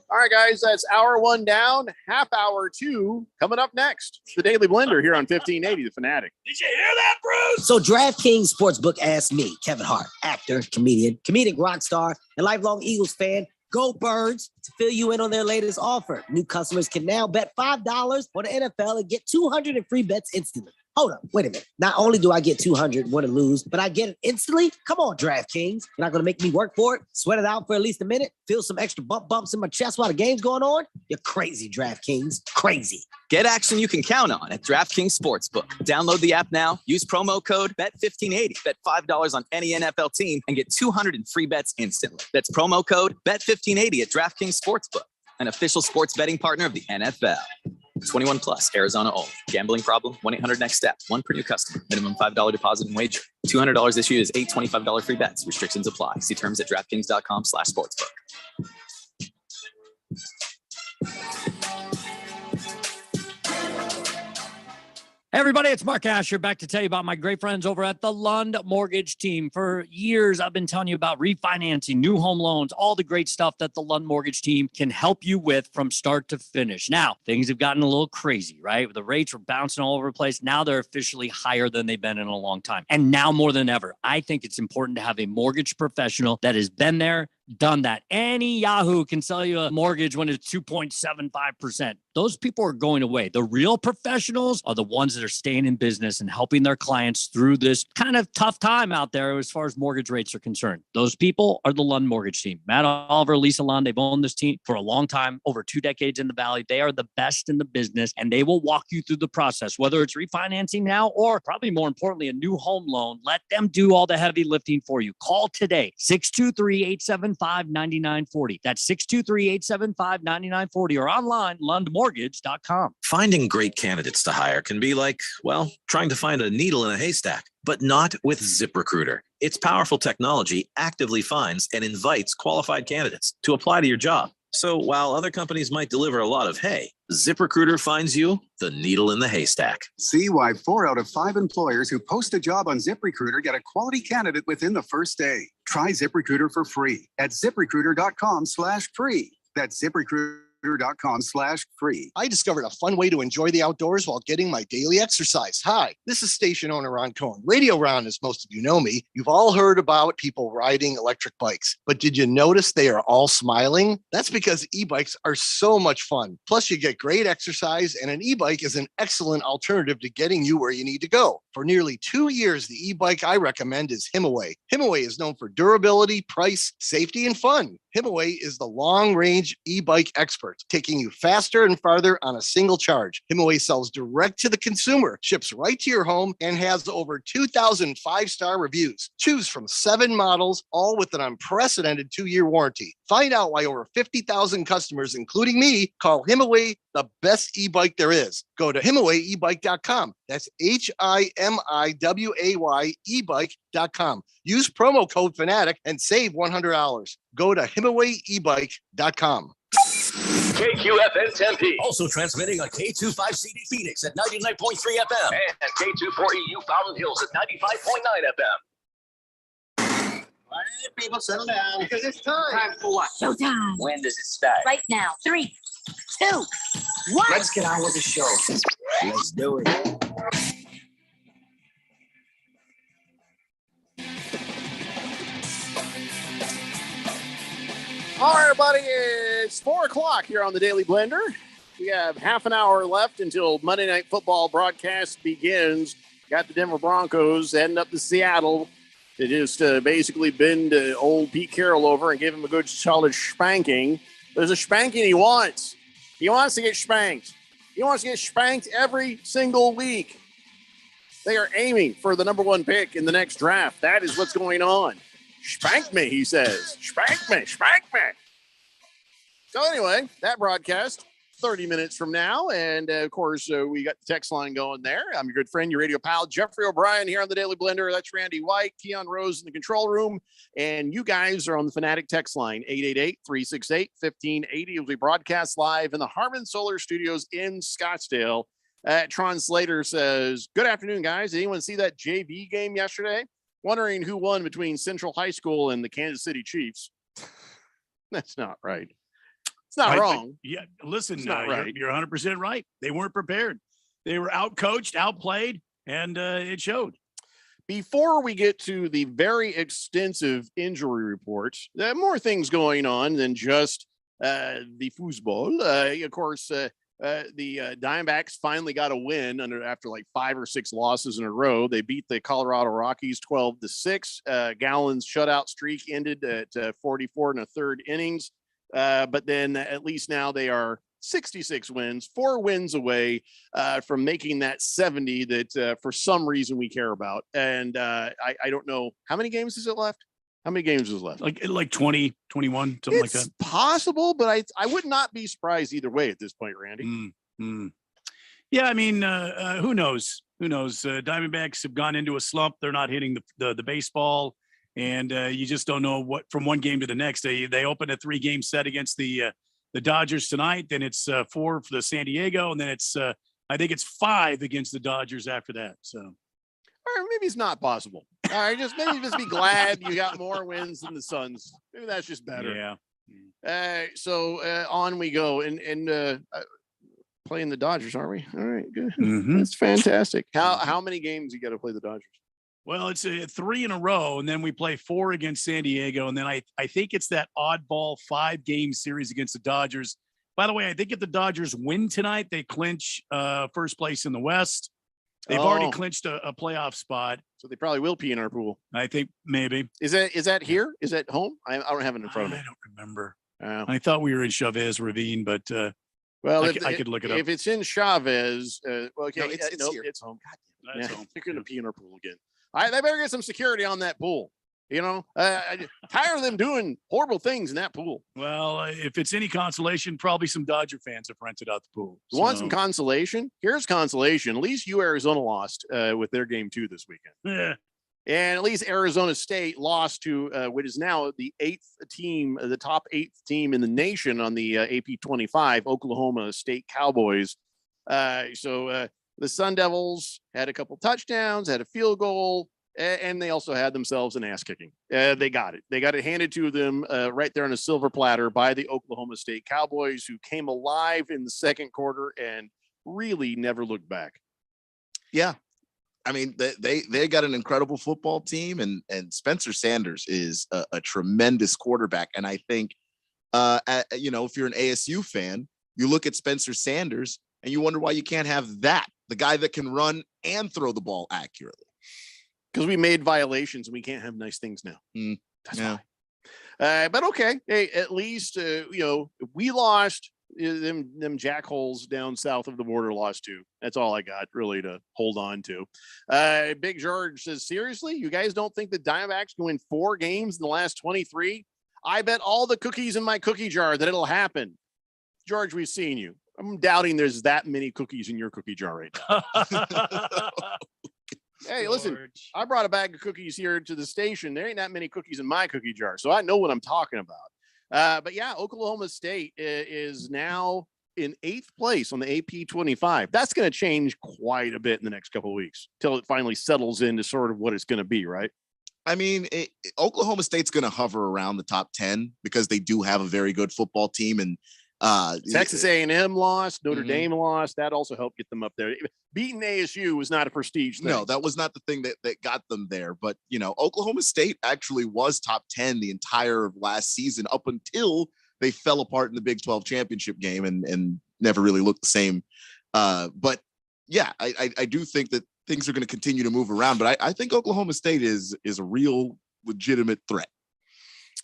[SPEAKER 10] All right, guys, that's hour one down. Half hour two coming up next. The Daily Blender here on 1580 The Fanatic.
[SPEAKER 11] Did you hear that, Bruce?
[SPEAKER 6] So DraftKings Sportsbook asked me, Kevin Hart, actor, comedic rock star, and lifelong Eagles fan, go Birds, to fill you in on their latest offer. New customers can now bet $5 on the NFL and get 200 in free bets instantly. Hold up, wait a minute. Not only do I get 200, win or lose, but I get it instantly? Come on, DraftKings. You're not going to make me work for it? Sweat it out for at least a minute? Feel some extra bumps in my chest while the game's going on? You're crazy, DraftKings. Crazy.
[SPEAKER 8] Get action you can count on at DraftKings Sportsbook. Download the app now, use promo code BET1580. Bet $5 on any NFL team and get 200 in free bets instantly. That's promo code BET1580 at DraftKings Sportsbook, an official sports betting partner of the NFL. 21 plus, Arizona only. Gambling problem? 1-800-NEXT-STEP. One per new customer. Minimum $5 deposit and wager. $200 issued as 8 $25 free bets. Restrictions apply. See terms at DraftKings.com/sportsbook.
[SPEAKER 13] Hey everybody, it's Mark Asher back to tell you about my great friends over at the Lund Mortgage Team. For years, I've been telling you about refinancing, new home loans, all the great stuff that the Lund Mortgage Team can help you with from start to finish. Now, things have gotten a little crazy, right? The rates were bouncing all over the place. Now they're officially higher than they've been in a long time. And now more than ever, I think it's important to have a mortgage professional that has been there, done that. Any Yahoo can sell you a mortgage when it's 2.75%. Those people are going away. The real professionals are the ones that are staying in business and helping their clients through this kind of tough time out there as far as mortgage rates are concerned. Those people are the Lund Mortgage Team. Matt Oliver, Lisa Lund, they've owned this team for a long time, over 2 decades in the Valley. They are the best in the business, and they will walk you through the process, whether it's refinancing now or probably more importantly, a new home loan. Let them do all the heavy lifting for you. Call today, 623-875-9940. That's 623-875-9940 or online, lundmortgage.com.
[SPEAKER 5] Finding great candidates to hire can be like, well, trying to find a needle in a haystack, but not with ZipRecruiter. Its powerful technology actively finds and invites qualified candidates to apply to your job. So while other companies might deliver a lot of hay, ZipRecruiter finds you the needle in the haystack.
[SPEAKER 25] See why 4 out of 5 employers who post a job on ZipRecruiter get a quality candidate within the first day. Try ZipRecruiter for free at ZipRecruiter.com/free. That's ZipRecruiter.com/free.
[SPEAKER 14] I discovered a fun way to enjoy the outdoors while getting my daily exercise. Hi, this is station owner Ron Cohen. Radio Ron, as most of you know me, you've all heard about people riding electric bikes, but did you notice they are all smiling? That's because e-bikes are so much fun. Plus, you get great exercise, and an e-bike is an excellent alternative to getting you where you need to go. For nearly 2 years, the e-bike I recommend is Himaway. Himaway is known for durability, price, safety, and fun. Himaway is the long-range e-bike expert, taking you faster and farther on a single charge. Himaway sells direct to the consumer, ships right to your home, and has over 2,000 5-star reviews. Choose from 7 models, all with an unprecedented 2-year warranty. Find out why over 50,000 customers, including me, call Himaway the best e-bike there is. Go to HimawayEbike.com. That's HIMIWAY ebike.com. Use promo code Fanatic and save $100. Go to HimawayEbike.com.
[SPEAKER 7] KQFN Tempe. Also transmitting on K25CD Phoenix at 99.3 FM and K24EU Fountain Hills at 95.9 FM.
[SPEAKER 15] All right, people, settle down. Because it's time. Time for what? Showtime. When does it start? Right now. 3, 2, 1. Let's get on with the show. Let's do it.
[SPEAKER 10] All right, everybody, it's 4 o'clock here on the Daily Blender. We have half an hour left until Monday Night Football broadcast begins. Got the Denver Broncos heading up to Seattle to just basically bend old Pete Carroll over and give him a good solid spanking. There's a spanking he wants. He wants to get spanked. He wants to get spanked every single week. They are aiming for the number 1 pick in the next draft. That is what's going on. Spank me, he says. Spank me, spank me. So anyway, that broadcast 30 minutes from now. And of course, we got the text line going there. I'm your good friend, your radio pal, Jeffrey O'Brien here on the Daily Blender. That's Randy White, Keon Rose in the control room. And you guys are on the Fanatic text line, 888-368-1580 as we broadcast live in the Harmon Solar Studios in Scottsdale. Tron Slater says, good afternoon, guys. Did anyone see that JV game yesterday? Wondering who won between Central High School and the Kansas City Chiefs. That's not right. It's not wrong.
[SPEAKER 11] Yeah, listen,
[SPEAKER 10] It's not right.
[SPEAKER 11] You're 100% right. They weren't prepared. They were outcoached, outplayed, and it showed.
[SPEAKER 10] Before we get to the very extensive injury report, there are more things going on than just the foosball. Of course, the Diamondbacks finally got a win after like 5 or 6 losses in a row. They beat the Colorado Rockies 12-6. Gallen's shutout streak ended at 44 and a third innings. But then at least now they are 66 wins, 4 wins away from making that 70 that for some reason we care about. And I don't know how many games is it left. How many games is left?
[SPEAKER 11] Like 20, 21, something like that.
[SPEAKER 10] It's possible, but I would not be surprised either way at this point, Randy.
[SPEAKER 11] Mm-hmm. Yeah, I mean, who knows? Who knows? Diamondbacks have gone into a slump. They're not hitting the baseball, and you just don't know what from one game to the next. They open a 3-game set against the Dodgers tonight. Then it's 4 for the San Diego, and then it's I think it's 5 against the Dodgers after that. So,
[SPEAKER 10] or maybe it's not possible. All right, just be glad you got more wins than the Suns. Maybe that's just better.
[SPEAKER 11] Yeah.
[SPEAKER 10] So on we go, and playing the Dodgers, aren't we? All right, good.
[SPEAKER 11] Mm-hmm.
[SPEAKER 10] That's fantastic. How many games you got to play the Dodgers?
[SPEAKER 11] Well, it's 3 in a row, and then we play 4 against San Diego, and then I think it's that oddball 5-game series against the Dodgers. By the way, I think if the Dodgers win tonight, they clinch first place in the West. They've already clinched a playoff spot,
[SPEAKER 10] so they probably will pee in our pool.
[SPEAKER 11] I think maybe.
[SPEAKER 10] Is that here? Is that home? I don't have it in front of me.
[SPEAKER 11] I don't remember. I thought we were in Chavez Ravine, but
[SPEAKER 10] well,
[SPEAKER 11] I could look it up.
[SPEAKER 10] If it's in Chavez, okay,
[SPEAKER 12] no, it's here.
[SPEAKER 10] It's home. God
[SPEAKER 11] That's
[SPEAKER 10] damn.
[SPEAKER 11] home.
[SPEAKER 10] They're going to pee in our pool again. They better get some security on that pool. You know, tired of them doing horrible things in that pool.
[SPEAKER 11] Well, if it's any consolation, probably some Dodger fans have rented out the pool.
[SPEAKER 10] You want some consolation? Here's consolation. At least Arizona lost with their game 2 this weekend.
[SPEAKER 11] Yeah.
[SPEAKER 10] And at least Arizona State lost to what is now the 8th team, the top 8th team in the nation on the AP 25, Oklahoma State Cowboys. So the Sun Devils had a couple touchdowns, had a field goal, and they also had themselves an ass kicking. They got it. They got it handed to them right there on a silver platter by the Oklahoma State Cowboys, who came alive in the second quarter and really never looked back.
[SPEAKER 12] Yeah. I mean, they got an incredible football team, and Spencer Sanders is a tremendous quarterback. And I think, if you're an ASU fan, you look at Spencer Sanders and you wonder why you can't have the guy that can run and throw the ball accurately.
[SPEAKER 10] Because we made violations and we can't have nice things now. That's why. But okay, hey, at least we lost. Them jackholes down south of the border lost too. That's all I got really to hold on to. Big George says, seriously, you guys don't think the Diamondbacks can win 4 games in the last 23? I bet all the cookies in my cookie jar that it'll happen. George, we've seen you. I'm doubting there's that many cookies in your cookie jar right now. Hey,
[SPEAKER 11] George.
[SPEAKER 10] Listen, I brought a bag of cookies here to the station. There ain't that many cookies in my cookie jar, so I know what I'm talking about. But yeah, Oklahoma State is now in 8th place on the AP 25. That's going to change quite a bit in the next couple of weeks till it finally settles into sort of what it's going to be, right?
[SPEAKER 12] I mean, Oklahoma State's going to hover around the top 10 because they do have a very good football team, and
[SPEAKER 10] Texas A&M lost, Notre Dame lost. That also helped get them up there. Beating ASU was not a prestige thing.
[SPEAKER 12] No, that was not the thing that got them there. But, Oklahoma State actually was top 10 the entire last season up until they fell apart in the Big 12 championship game and never really looked the same. But yeah, I do think that things are going to continue to move around. But I think Oklahoma State is a real legitimate threat.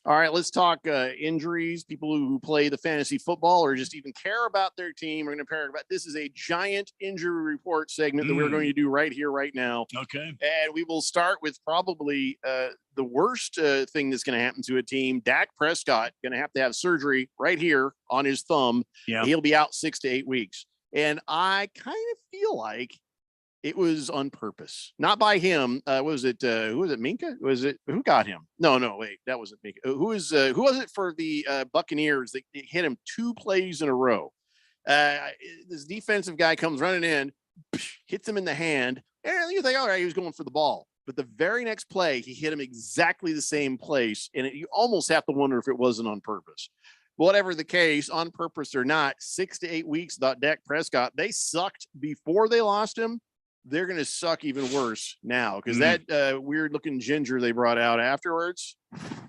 [SPEAKER 10] All right, let's talk injuries. People who play the fantasy football or just even care about their team are going to care about. This is a giant injury report segment that we're going to do right here, right now.
[SPEAKER 11] Okay.
[SPEAKER 10] And we will start with probably the worst thing that's going to happen to a team. Dak Prescott going to have surgery right here on his thumb.
[SPEAKER 11] Yeah.
[SPEAKER 10] He'll be out 6 to 8 weeks. And I kind of feel like it was on purpose, not by him. Who was it? Minka? Who got him? No, wait, that wasn't Minka. Who was it for the Buccaneers that hit him 2 plays in a row? This defensive guy comes running in, hits him in the hand. And you think, all right, he was going for the ball. But the very next play, he hit him exactly the same place. And you almost have to wonder if it wasn't on purpose. Whatever the case, on purpose or not, 6 to 8 weeks about Dak Prescott. They sucked before they lost him. They're going to suck even worse now because that weird-looking ginger they brought out afterwards,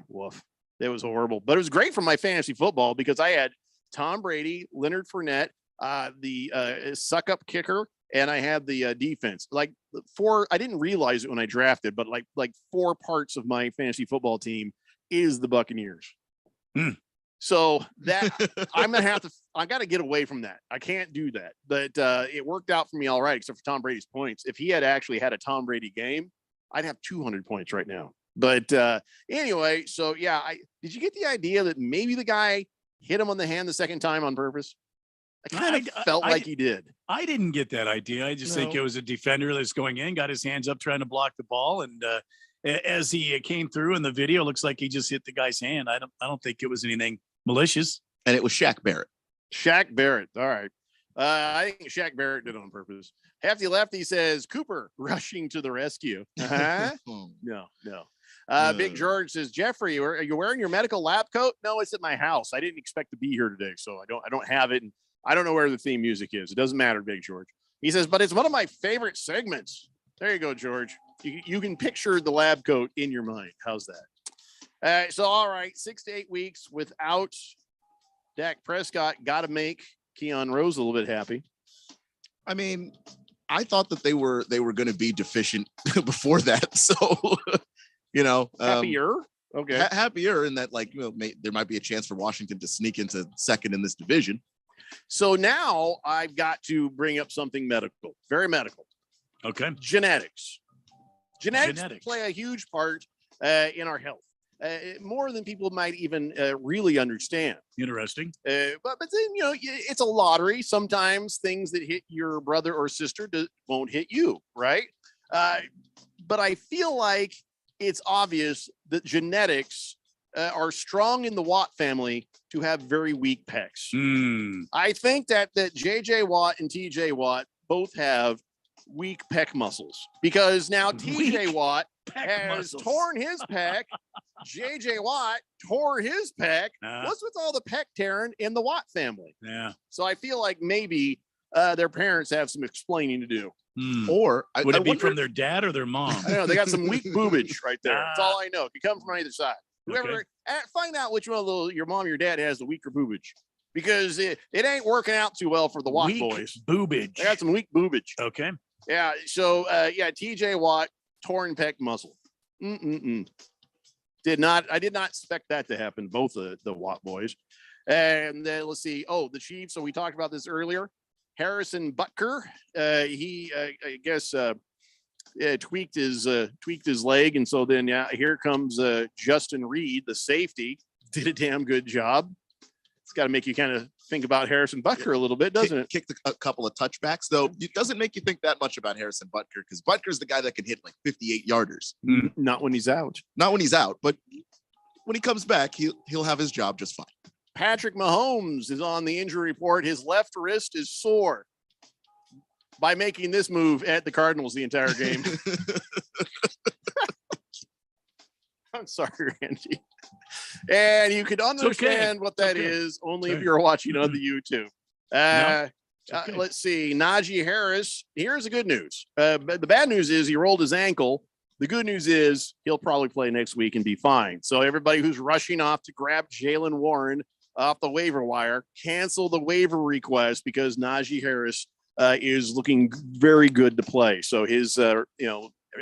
[SPEAKER 10] woof, that was horrible. But it was great for my fantasy football because I had Tom Brady, Leonard Fournette, the suck-up kicker, and I had the defense. Like I didn't realize it when I drafted, but like 4 parts of my fantasy football team is the Buccaneers. So that I got to get away from that. I can't do that, but it worked out for me all right, except for Tom Brady's points. If he had actually had a Tom Brady game, I'd have 200 points right now. But anyway, so yeah, did you get the idea that maybe the guy hit him on the hand the second time on purpose? I kind of felt like he did.
[SPEAKER 11] I didn't get that idea. I just think it was a defender that's going in, got his hands up trying to block the ball, and as he came through in the video, it looks like he just hit the guy's hand. I don't think it was anything malicious.
[SPEAKER 12] And it was Shaq Barrett.
[SPEAKER 10] Shaq Barrett. All right. I think Shaq Barrett did it on purpose. Hefty Lefty says Cooper rushing to the rescue. No. Big George says, Jeffrey, are you wearing your medical lab coat? No, it's at my house. I didn't expect to be here today, so I don't have it. And I don't know where the theme music is. It doesn't matter, Big George. He says, but it's one of my favorite segments. There you go, George. You can picture the lab coat in your mind. How's that? So, all right, 6 to 8 weeks without Dak Prescott. Got to make Keon Rose a little bit happy.
[SPEAKER 12] I mean, I thought that they were going to be deficient before that. So,
[SPEAKER 10] happier. Okay.
[SPEAKER 12] Happier in that, there might be a chance for Washington to sneak into second in this division.
[SPEAKER 10] So now I've got to bring up something medical, very medical.
[SPEAKER 11] Okay.
[SPEAKER 10] Genetics play a huge part in our health. More than people might even really understand.
[SPEAKER 11] Interesting.
[SPEAKER 10] But then, it's a lottery. Sometimes things that hit your brother or sister won't hit you, right? But I feel like it's obvious that genetics are strong in the Watt family to have very weak pecs. I think that JJ Watt and TJ Watt both have weak pec muscles because now TJ Watt has torn his pec. JJ Watt tore his pec. What's with all the pec tearing in the Watt family?
[SPEAKER 11] Yeah.
[SPEAKER 10] So I feel like maybe their parents have some explaining to do.
[SPEAKER 12] Or
[SPEAKER 11] would it be from their dad or their mom?
[SPEAKER 10] I don't know. They got some weak boobage right there. That's all I know. It can come from either side. Whoever, find out which one of your mom or your dad has the weaker boobage, because it ain't working out too well for the Watt boys.
[SPEAKER 11] Boobage.
[SPEAKER 10] They got some weak boobage.
[SPEAKER 11] Okay.
[SPEAKER 10] Yeah. So TJ Watt, torn pec muscle. I did not expect that to happen. Both of the Watt boys. And then let's see. Oh, the Chiefs. So we talked about this earlier. Harrison Butker. He I guess tweaked his leg, and so then here comes Justin Reed, the safety. Did a damn good job. It's got to make you kind of think about Harrison Butker a little bit, doesn't it?
[SPEAKER 12] Kicked a couple of touchbacks, though. It doesn't make you think that much about Harrison Butker because Butker's the guy that can hit like 58 yarders.
[SPEAKER 10] Not when he's out.
[SPEAKER 12] Not when he's out, but when he comes back, he'll have his job just fine.
[SPEAKER 10] Patrick Mahomes is on the injury report. His left wrist is sore by making this move at the Cardinals the entire game. I'm sorry, Randy. And you could understand what that is only if you're watching on the YouTube. Let's see. Najee Harris. Here's the good news. But the bad news is he rolled his ankle. The good news is he'll probably play next week and be fine. So everybody who's rushing off to grab Jaylen Warren off the waiver wire, cancel the waiver request because Najee Harris is looking very good to play. So his,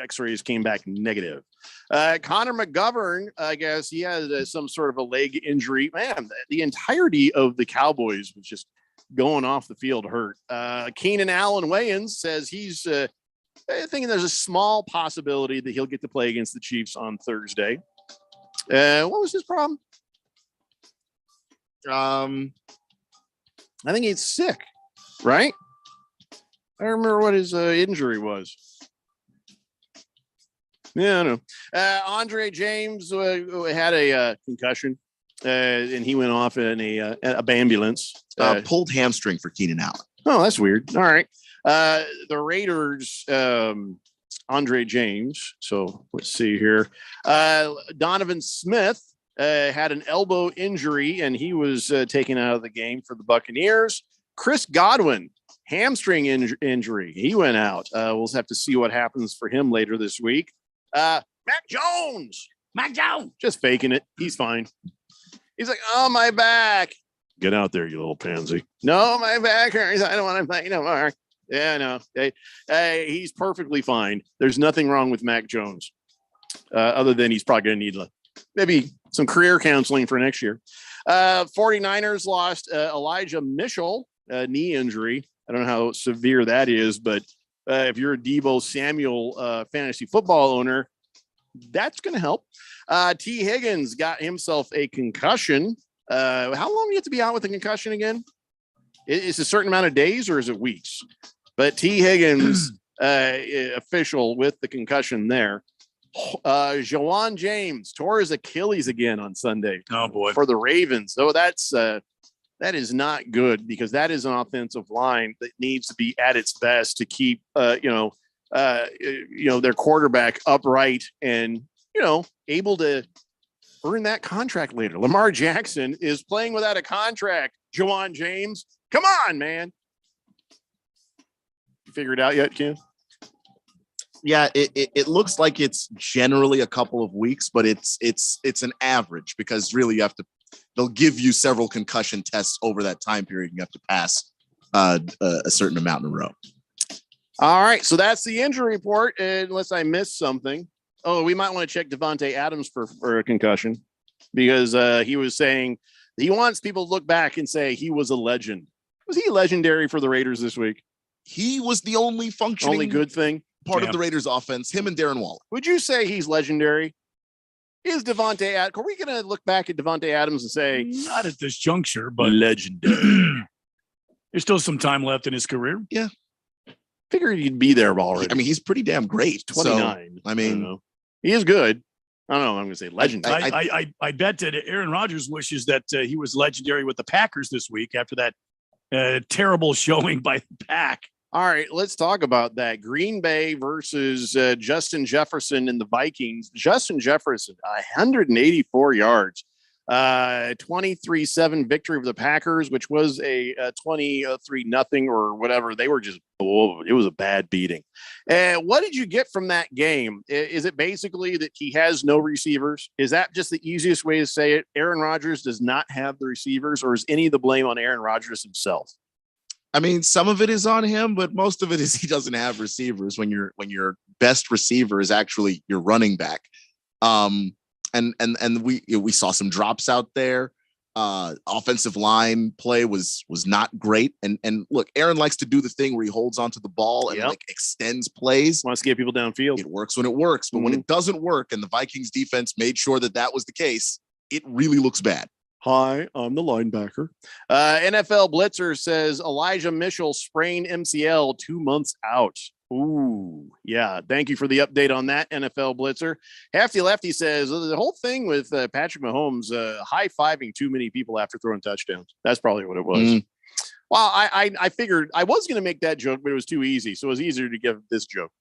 [SPEAKER 10] x-rays came back negative. Connor McGovern, I guess he had some sort of a leg injury. Man, the entirety of the Cowboys was just going off the field hurt. Keenan Allen Wayans says he's thinking there's a small possibility that he'll get to play against the Chiefs on Thursday. What was his problem? I think he's sick, right? I don't remember what his injury was. Yeah, I know. Andre James had a concussion, and he went off in a ambulance.
[SPEAKER 12] Pulled hamstring for Keenan Allen.
[SPEAKER 10] Oh, that's weird. All right. The Raiders, Andre James. So let's see here. Donovan Smith had an elbow injury, and he was taken out of the game for the Buccaneers. Chris Godwin, hamstring injury. He went out. We'll have to see what happens for him later this week. Mac Jones. Just faking it. He's fine. He's like, oh, my back. Get out there, you little pansy. No, my back hurts. I don't want to play no more. Yeah, no. Hey, he's perfectly fine. There's nothing wrong with Mac Jones, other than he's probably going to need maybe some career counseling for next year. 49ers lost Elijah Mitchell, knee injury. I don't know how severe that is, but if you're a Deebo Samuel fantasy football owner, that's going to help. T. Higgins got himself a concussion. How long do you have to be out with a concussion again? Is it a certain amount of days or is it weeks? But T. Higgins, official with the concussion there. Jawan James tore his Achilles again on Sunday.
[SPEAKER 11] Oh boy,
[SPEAKER 10] for the Ravens. So that is not good, because that is an offensive line that needs to be at its best to keep their quarterback upright and able to earn that contract later. Lamar Jackson is playing without a contract. Jawan James, come on, man. You figure it out yet, Ken?
[SPEAKER 12] Yeah, it looks like it's generally a couple of weeks, but it's an average, because really they'll give you several concussion tests over that time period. You have to pass a certain amount in a row.
[SPEAKER 10] All right, so that's the injury report, unless I missed something. Oh, we might want to check Devontae Adams for a concussion, because he was saying he wants people to look back and say he was a legend. Was he legendary for the Raiders this week?
[SPEAKER 12] He was the only functioning
[SPEAKER 10] good thing
[SPEAKER 12] part of the Raiders offense, him and Darren Waller.
[SPEAKER 10] Would you say he's legendary? Is Devontae Adams? Are we going to look back at Devontae Adams and say,
[SPEAKER 11] not at this juncture, but
[SPEAKER 10] legendary?
[SPEAKER 11] There's still some time left in his career.
[SPEAKER 12] Yeah.
[SPEAKER 10] Figured he'd be there already.
[SPEAKER 12] I mean, he's pretty damn great.
[SPEAKER 10] 29.
[SPEAKER 12] So, I mean,
[SPEAKER 10] he is good. I don't know. I'm going to say legendary.
[SPEAKER 11] I bet that Aaron Rodgers wishes that he was legendary with the Packers this week after that terrible showing by the Pack.
[SPEAKER 10] All right, let's talk about that. Green Bay versus Justin Jefferson and the Vikings. Justin Jefferson, 184 yards, 23-7 victory of the Packers, which was a 23-0 or whatever. They were just, it was a bad beating. What did you get from that game? Is it basically that he has no receivers? Is that just the easiest way to say it? Aaron Rodgers does not have the receivers, or is any of the blame on Aaron Rodgers himself?
[SPEAKER 12] I mean, some of it is on him, but most of it is he doesn't have receivers when your best receiver is actually your running back. And we saw some drops out there. Offensive line play was not great. And look, Aaron likes to do the thing where he holds onto the ball and extends plays.
[SPEAKER 10] Wants to get people downfield.
[SPEAKER 12] It works when it works, but when it doesn't work, and the Vikings defense made sure that was the case, it really looks bad.
[SPEAKER 10] Hi, I'm the linebacker. NFL Blitzer says Elijah Mitchell sprained MCL 2 months out. Ooh, yeah. Thank you for the update on that, NFL Blitzer. Hefty Lefty says the whole thing with Patrick Mahomes high-fiving too many people after throwing touchdowns. That's probably what it was. Well, I figured I was going to make that joke, but it was too easy. So it was easier to give this joke.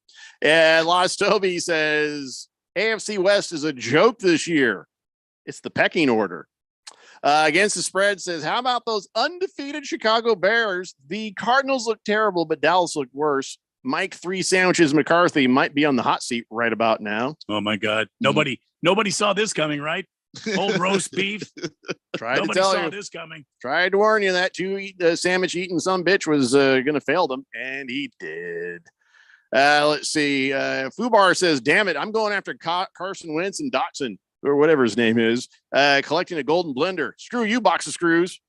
[SPEAKER 10] And Lost Toby says AFC West is a joke this year. It's the pecking order. Against the spread says, how about those undefeated Chicago Bears? The Cardinals look terrible, but Dallas looked worse. Mike 3 Sandwiches McCarthy might be on the hot seat right about now.
[SPEAKER 11] Oh my God. Nobody saw this coming, right? Old roast beef.
[SPEAKER 10] Nobody saw
[SPEAKER 11] this coming.
[SPEAKER 10] Tried to warn you that sandwich eating some bitch was going to fail them, and he did. Let's see. Fubar says, damn it, I'm going after Carson Wentz and Dotson, or whatever his name is, collecting a golden blender. Screw you, box of screws.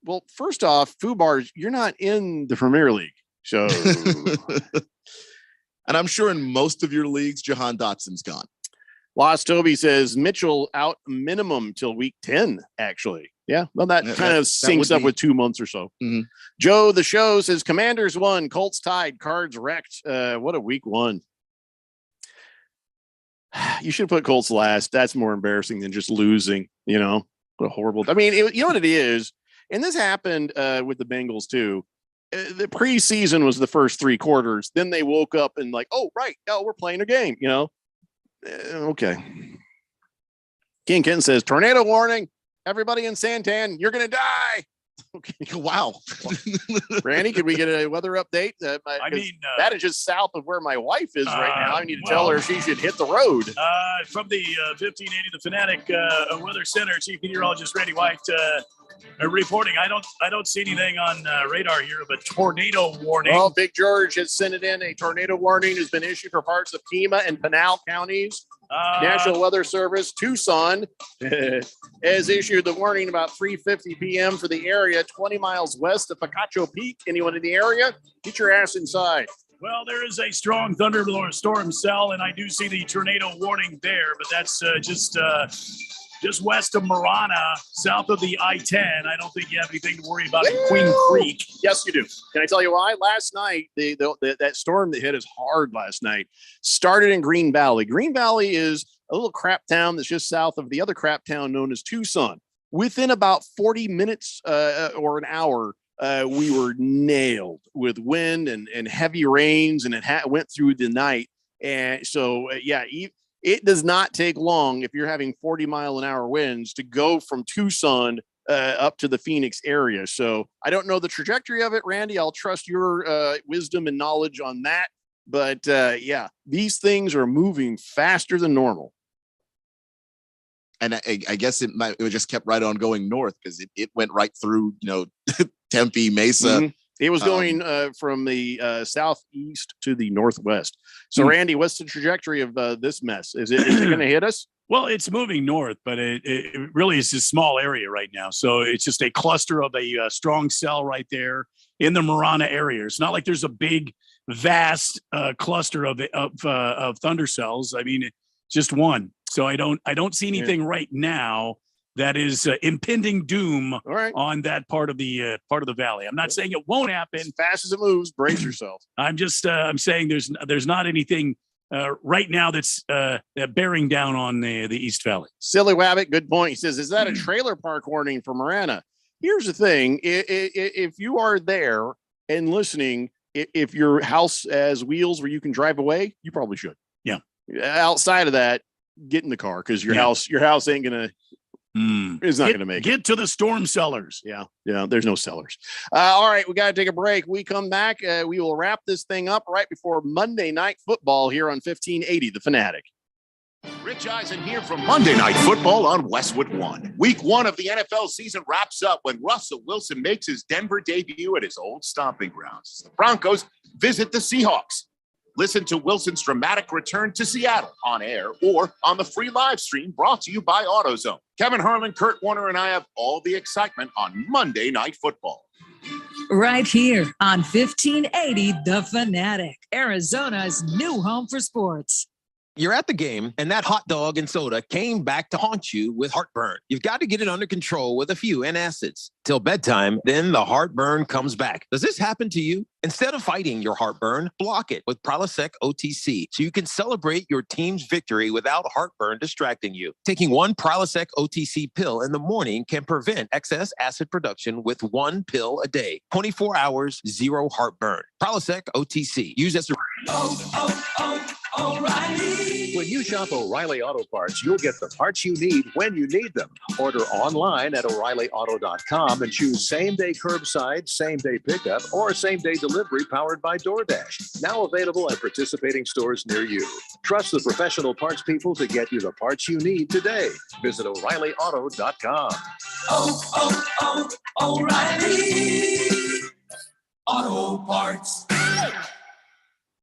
[SPEAKER 10] Well, first off, Fubar, you're not in the Premier League. So,
[SPEAKER 12] and I'm sure in most of your leagues, Jahan Dotson's gone.
[SPEAKER 10] Lost Toby says Mitchell out minimum till week 10, actually. Yeah, well, that kind of syncs up with 2 months or so.
[SPEAKER 12] Mm-hmm.
[SPEAKER 10] Joe the Show says Commanders won, Colts tied, Cards wrecked. What a week one. You should put Colts last. That's more embarrassing than just losing. What a horrible. I mean, you know what it is, and this happened with the Bengals too. the preseason was the first 3 quarters. Then they woke up and like, oh, right. Oh, we're playing a game, Okay. King Kenton says, tornado warning. Everybody in Santan, you're going to die. Okay.
[SPEAKER 12] Wow.
[SPEAKER 10] Randy, could we get a weather update? That is just south of where my wife is right now. I need to tell her she should hit the road.
[SPEAKER 11] From the 1580 The Fanatic Weather Center, Chief Meteorologist Randy White reporting. I don't see anything on radar here of a tornado warning.
[SPEAKER 10] Well, Big George has sent it in. A tornado warning has been issued for parts of Pima and Pinal counties. National Weather Service, Tucson, has issued the warning about 3:50 p.m. for the area 20 miles west of Picacho Peak. Anyone in the area, get your ass inside.
[SPEAKER 11] Well, there is a strong thunderstorm cell, and I do see the tornado warning there, but that's just west of Marana, south of the I-10. I don't think you have anything to worry about in Queen Creek.
[SPEAKER 10] Yes, you do. Can I tell you why? Last night, that storm that hit us hard last night started in Green Valley. Green Valley is a little crap town that's just south of the other crap town known as Tucson. Within about 40 minutes or an hour, we were nailed with wind and heavy rains, and it went through the night. And so, it does not take long if you're having 40-mile-an-hour winds to go from Tucson up to the Phoenix area. So I don't know the trajectory of it, Randy. I'll trust your wisdom and knowledge on that. But these things are moving faster than normal.
[SPEAKER 12] And I guess it just kept right on going north because it went right through, Tempe, Mesa.
[SPEAKER 10] Mm-hmm. It was going from the southeast to the northwest. So, Randy, what's the trajectory of this mess? Is it going to hit us?
[SPEAKER 11] Well, it's moving north, but it really is a small area right now. So it's just a cluster of a strong cell right there in the Marana area. It's not like there's a big, vast cluster of thunder cells. I mean, just one. So I don't see anything right now that is impending doom on that part of the valley. I'm not saying it won't happen.
[SPEAKER 10] As fast as it moves, brace yourself.
[SPEAKER 11] I'm saying there's not anything right now that's bearing down on the East Valley.
[SPEAKER 10] Silly Wabbit, good point. He says, is that a trailer park warning for Marana? Here's the thing. If you are there and listening, if your house has wheels where you can drive away, you probably should.
[SPEAKER 11] Yeah.
[SPEAKER 10] Outside of that, get in the car because your house ain't going to. It's not going to make it.
[SPEAKER 11] Get to the storm cellars.
[SPEAKER 10] Yeah. There's no cellars. All right, we got to take a break. We come back. We will wrap this thing up right before Monday Night Football here on 1580 The Fanatic.
[SPEAKER 3] Rich Eisen here from Monday Night Football on Westwood One. Week 1 of the NFL season wraps up when Russell Wilson makes his Denver debut at his old stomping grounds. The Broncos visit the Seahawks. Listen to Wilson's dramatic return to Seattle on air or on the free live stream brought to you by AutoZone. Kevin Harlan, Kurt Warner, and I have all the excitement on Monday Night Football.
[SPEAKER 22] Right here on 1580 The Fanatic, Arizona's new home for sports.
[SPEAKER 16] You're at the game, and that hot dog and soda came back to haunt you with heartburn. You've got to get it under control with a few antacids. Till bedtime, then the heartburn comes back. Does this happen to you? Instead of fighting your heartburn, block it with Prilosec OTC so you can celebrate your team's victory without heartburn distracting you. Taking one Prilosec OTC pill in the morning can prevent excess acid production with one pill a day. 24 hours, zero heartburn. Prilosec OTC. Use as a...
[SPEAKER 17] O'Reilly. When you shop O'Reilly Auto Parts, you'll get the parts you need when you need them. Order online at O'ReillyAuto.com and choose same-day curbside, same-day pickup, or same-day delivery powered by DoorDash. Now available at participating stores near you. Trust the professional parts people to get you the parts you need today. Visit O'ReillyAuto.com.
[SPEAKER 1] O'Reilly Auto Parts.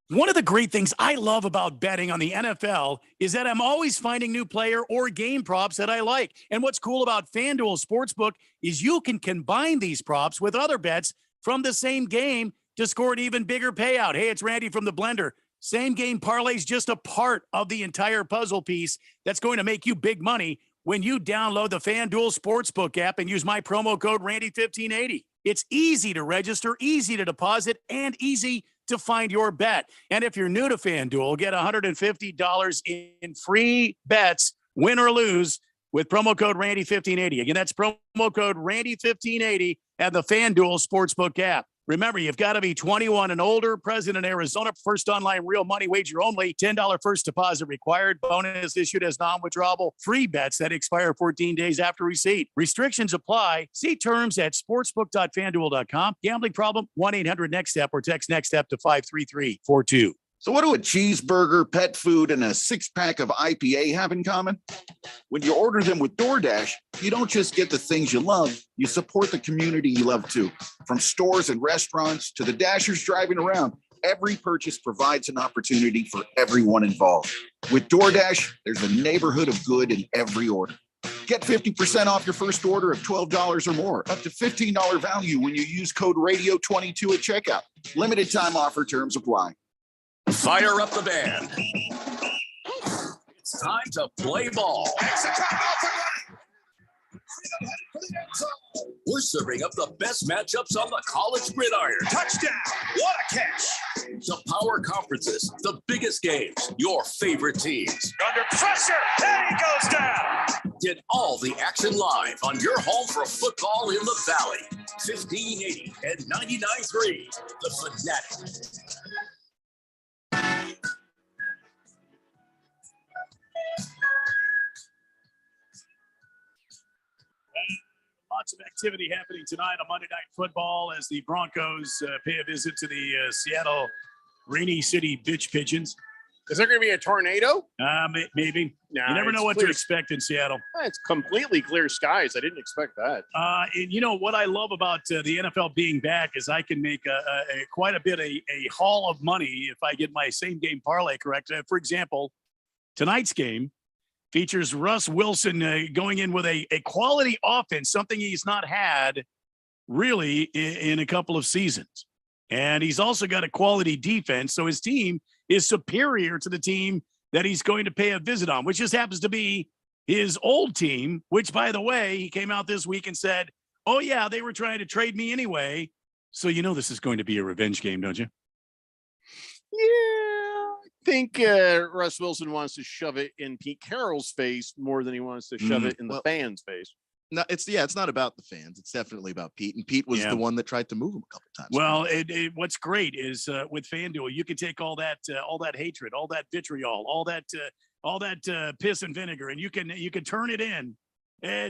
[SPEAKER 11] One of the great things I love about betting on the NFL is that I'm always finding new player or game props that I like. And what's cool about FanDuel Sportsbook is you can combine these props with other bets from the same game to score an even bigger payout. Hey, it's Randy from the Blender. Same game parlay is just a part of the entire puzzle piece that's going to make you big money when you download the FanDuel Sportsbook app and use my promo code Randy1580. It's easy to register, easy to deposit, and easy to find your bet. And if you're new to FanDuel, get $150 in free bets, win or lose, with promo code Randy1580. Again, that's promo code Randy1580 at the FanDuel Sportsbook app. Remember, you've got to be 21 and older, present in Arizona. First online real money wager only. $10 first deposit required. Bonus issued as non-withdrawable free bets that expire 14 days after receipt. Restrictions apply. See terms at sportsbook.fanduel.com. Gambling problem? 1-800-NEXT-STEP or text NEXT STEP to 53342.
[SPEAKER 2] So what do a cheeseburger, pet food, and a six-pack of IPA have in common? When you order them with DoorDash, you don't just get the things you love, you support the community you love too. From stores and restaurants to the Dashers driving around, every purchase provides an opportunity for everyone involved. With DoorDash, there's a neighborhood of good in every order. Get 50% off your first order of $12 or more, up to $15 value when you use code RADIO22 at checkout. Limited time offer, terms apply.
[SPEAKER 7] Fire up the band. It's time to play ball. We're serving up the best matchups on the college gridiron.
[SPEAKER 18] Touchdown! What a catch!
[SPEAKER 7] The power conferences, the biggest games, your favorite teams.
[SPEAKER 18] Under pressure, and he goes down.
[SPEAKER 7] Get all the action live on your home for football in the Valley. 1580 and 99.3, The Fanatic.
[SPEAKER 11] Lots of activity happening tonight on Monday Night Football as the Broncos pay a visit to the Seattle Rainy City Bitch Pigeons.
[SPEAKER 10] Is there going to be a tornado?
[SPEAKER 11] Maybe.
[SPEAKER 10] Nah,
[SPEAKER 11] you never know what
[SPEAKER 10] clear.
[SPEAKER 11] to expect in Seattle.
[SPEAKER 10] It's completely clear skies. I didn't expect that.
[SPEAKER 11] And you know what I love about the NFL being back is I can make quite a bit a haul of money if I get my same game parlay correct. For example, tonight's game features Russ Wilson going in with a quality offense, something he's not had really in a couple of seasons. And he's also got a quality defense, so his team is superior to the team that he's going to pay a visit on, which just happens to be his old team, which, by the way, he came out this week and said, oh, yeah, they were trying to trade me anyway. So you know this is going to be a revenge game, don't you?
[SPEAKER 10] Yeah, I think Russ Wilson wants to shove it in Pete Carroll's face more than he wants to shove it in the fans' face.
[SPEAKER 12] No, it's not about the fans. It's definitely about Pete, and Pete was the one that tried to move him a couple times.
[SPEAKER 11] Well, what's great is with FanDuel, you can take all that hatred, all that vitriol, all that piss and vinegar, and you can turn it in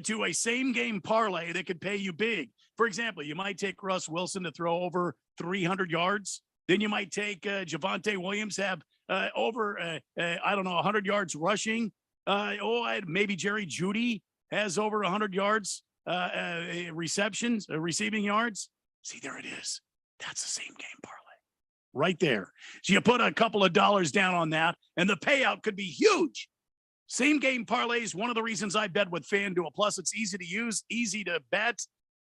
[SPEAKER 11] to a same game parlay that could pay you big. For example, you might take Russ Wilson to throw over 300 yards. Then you might take Javonte Williams have over 100 yards rushing. Maybe Jerry Jeudy has over 100 yards, receiving yards. See, there it is. That's the same game parlay right there. So you put a couple of dollars down on that, and the payout could be huge. Same game parlay is one of the reasons I bet with FanDuel. Plus, it's easy to use, easy to bet.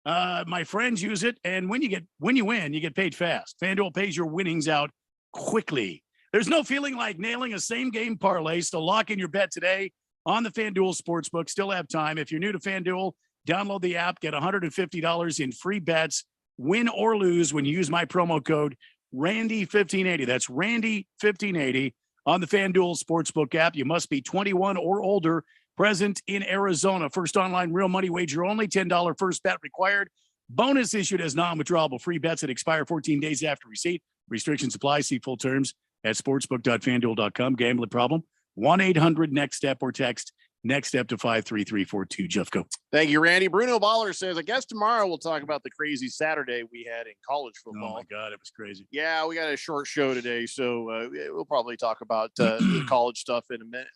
[SPEAKER 11] My friends use it, and when you win, you get paid fast. FanDuel pays your winnings out quickly. There's no feeling like nailing a same game parlay, so lock in your bet today on the FanDuel Sportsbook. Still have time. If you're new to FanDuel, download the app, get $150 in free bets, win or lose when you use my promo code Randy1580. That's Randy1580 on the FanDuel Sportsbook app. You must be 21 or older, present in Arizona. First online real money wager only, $10 first bet required. Bonus issued as non-withdrawable free bets that expire 14 days after receipt. Restrictions apply. See full terms at sportsbook.fanduel.com. Gambling problem? 1-800-NEXT-STEP or text NEXT STEP to 53342. Jeff, go.
[SPEAKER 10] Thank you, Randy. Bruno Baller says, I guess tomorrow we'll talk about the crazy Saturday we had in college football.
[SPEAKER 11] Oh, my God, it was crazy.
[SPEAKER 10] Yeah, we got a short show today, so we'll probably talk about the college stuff in a minute,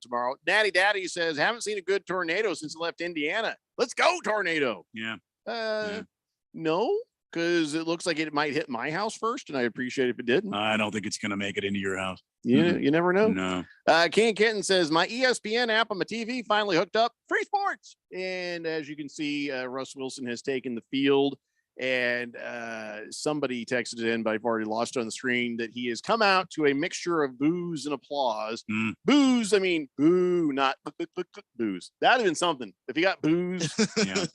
[SPEAKER 10] tomorrow. Natty Daddy says, haven't seen a good tornado since I left Indiana. Let's go, tornado.
[SPEAKER 11] Yeah.
[SPEAKER 10] No, because it looks like it might hit my house first, and I appreciate if it didn't.
[SPEAKER 11] I don't think it's going to make it into your house.
[SPEAKER 10] Yeah, you never know.
[SPEAKER 11] No.
[SPEAKER 10] King Kitten says, my ESPN app on my TV finally hooked up. Free sports. And as you can see, Russ Wilson has taken the field. And somebody texted in, but I've already lost it on the screen, that he has come out to a mixture of boos and applause. Boos, I mean, boo, not booze. That'd have been something. If he got boos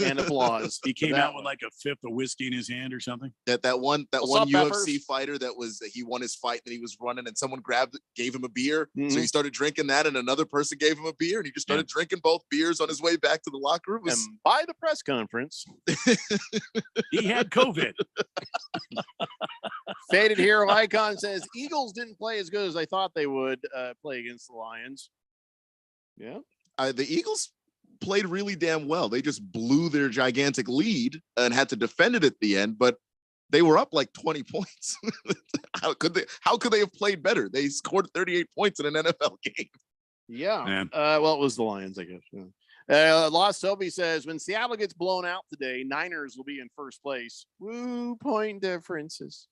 [SPEAKER 10] and applause.
[SPEAKER 11] He came out with like a fifth of whiskey in his hand or something.
[SPEAKER 12] That one UFC
[SPEAKER 10] Peppers?
[SPEAKER 12] fighter that he won his fight and he was running and someone gave him a beer. So he started drinking that and another person gave him a beer and he just started drinking both beers on his way back to the locker room.
[SPEAKER 10] And by the press conference,
[SPEAKER 11] he had COVID.
[SPEAKER 10] Faded Hero Icon says Eagles didn't play as good as I thought they would play against the Lions. Yeah.
[SPEAKER 12] The Eagles played really damn well. They just blew their gigantic lead and had to defend it at the end, but they were up like 20 points. How could they have played better? They scored 38 points in an NFL game.
[SPEAKER 10] Yeah. Well, it was the Lions, I guess. Yeah. Lost Toby says, when Seattle gets blown out today, Niners will be in first place. Woo, point differences.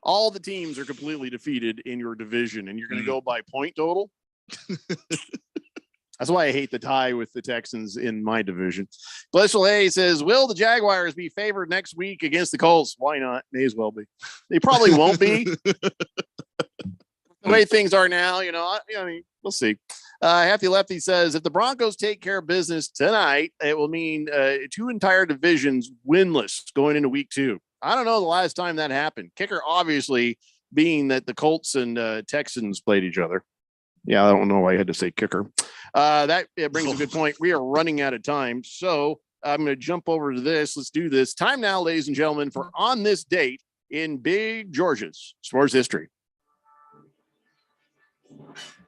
[SPEAKER 10] All the teams are completely defeated in your division, and you're going to go by point total. That's why I hate the tie with the Texans in my division. Glacial Hay says, will the Jaguars be favored next week against the Colts? Why not? May as well be. They probably won't be. The way things are now, I mean, we'll see. Hefty Lefty says, if the Broncos take care of business tonight, it will mean 2 entire divisions winless going into week 2. I don't know the last time that happened. Kicker, obviously, being that the Colts and Texans played each other. Yeah, I don't know why I had to say kicker. That brings a good point. We are running out of time, so I'm going to jump over to this. Let's do this. Time now, ladies and gentlemen, for On This Date in Big George's sports history.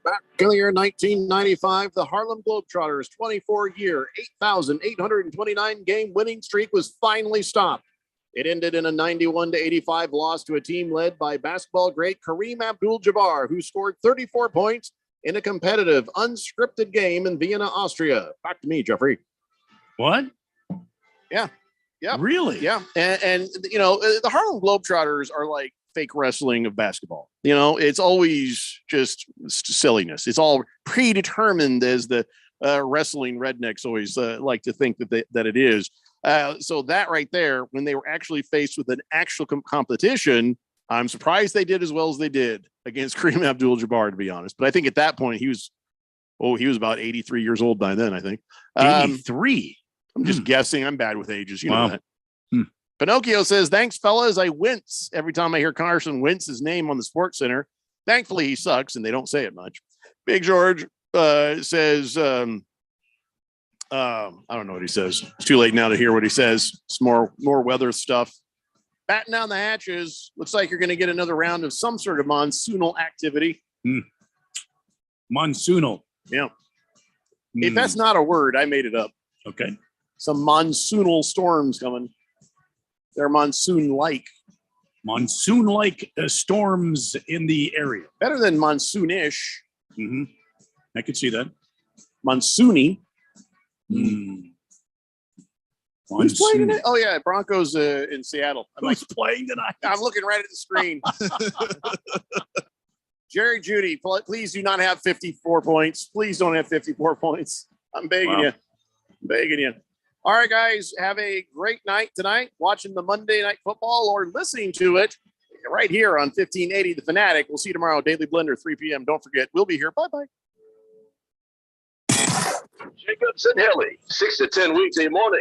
[SPEAKER 10] Back in the year 1995, the Harlem Globetrotters' 24-year, 8,829 game winning streak was finally stopped. It ended in a 91-85 loss to a team led by basketball great Kareem Abdul-Jabbar, who scored 34 points in a competitive, unscripted game in Vienna, Austria. Back to me, Jeffrey.
[SPEAKER 11] What?
[SPEAKER 10] Yeah. Yeah.
[SPEAKER 11] Really?
[SPEAKER 10] Yeah. And the Harlem Globetrotters are like fake wrestling of basketball. It's always just silliness. It's all predetermined, as the wrestling rednecks always like to think that it is. So that right there, when they were actually faced with an actual competition, I'm surprised they did as well as they did against Kareem Abdul-Jabbar, to be honest. But I think at that point he was about 83 years old by then, I think.
[SPEAKER 11] 83.
[SPEAKER 10] I'm just guessing. I'm bad with ages. You know that. Pinocchio says, thanks, fellas. I wince every time I hear Carson Wentz's name on the Sports Center. Thankfully, he sucks, and they don't say it much. Big George says, I don't know what he says. It's too late now to hear what he says. It's more weather stuff. Batten down the hatches. Looks like you're going to get another round of some sort of monsoonal activity.
[SPEAKER 11] Monsoonal.
[SPEAKER 10] Yeah. If that's not a word, I made it up.
[SPEAKER 11] Okay.
[SPEAKER 10] Some monsoonal storms coming. They're monsoon-like.
[SPEAKER 11] Monsoon-like storms in the area.
[SPEAKER 10] Better than monsoonish.
[SPEAKER 11] Mm-hmm. I could see that.
[SPEAKER 10] Monsoony. Who's playing tonight? Oh, yeah, Broncos in Seattle.
[SPEAKER 11] Who's playing tonight?
[SPEAKER 10] I'm looking right at the screen. Jerry Jeudy, please do not have 54 points. Please don't have 54 points. I'm begging you. Begging you. All right, guys, have a great night tonight watching the Monday Night Football or listening to it right here on 1580 The Fanatic. We'll see you tomorrow, Daily Blender, 3 p.m. Don't forget, we'll be here. Bye-bye.
[SPEAKER 18] Jacobs and Haley, 6 to 10 weekday morning.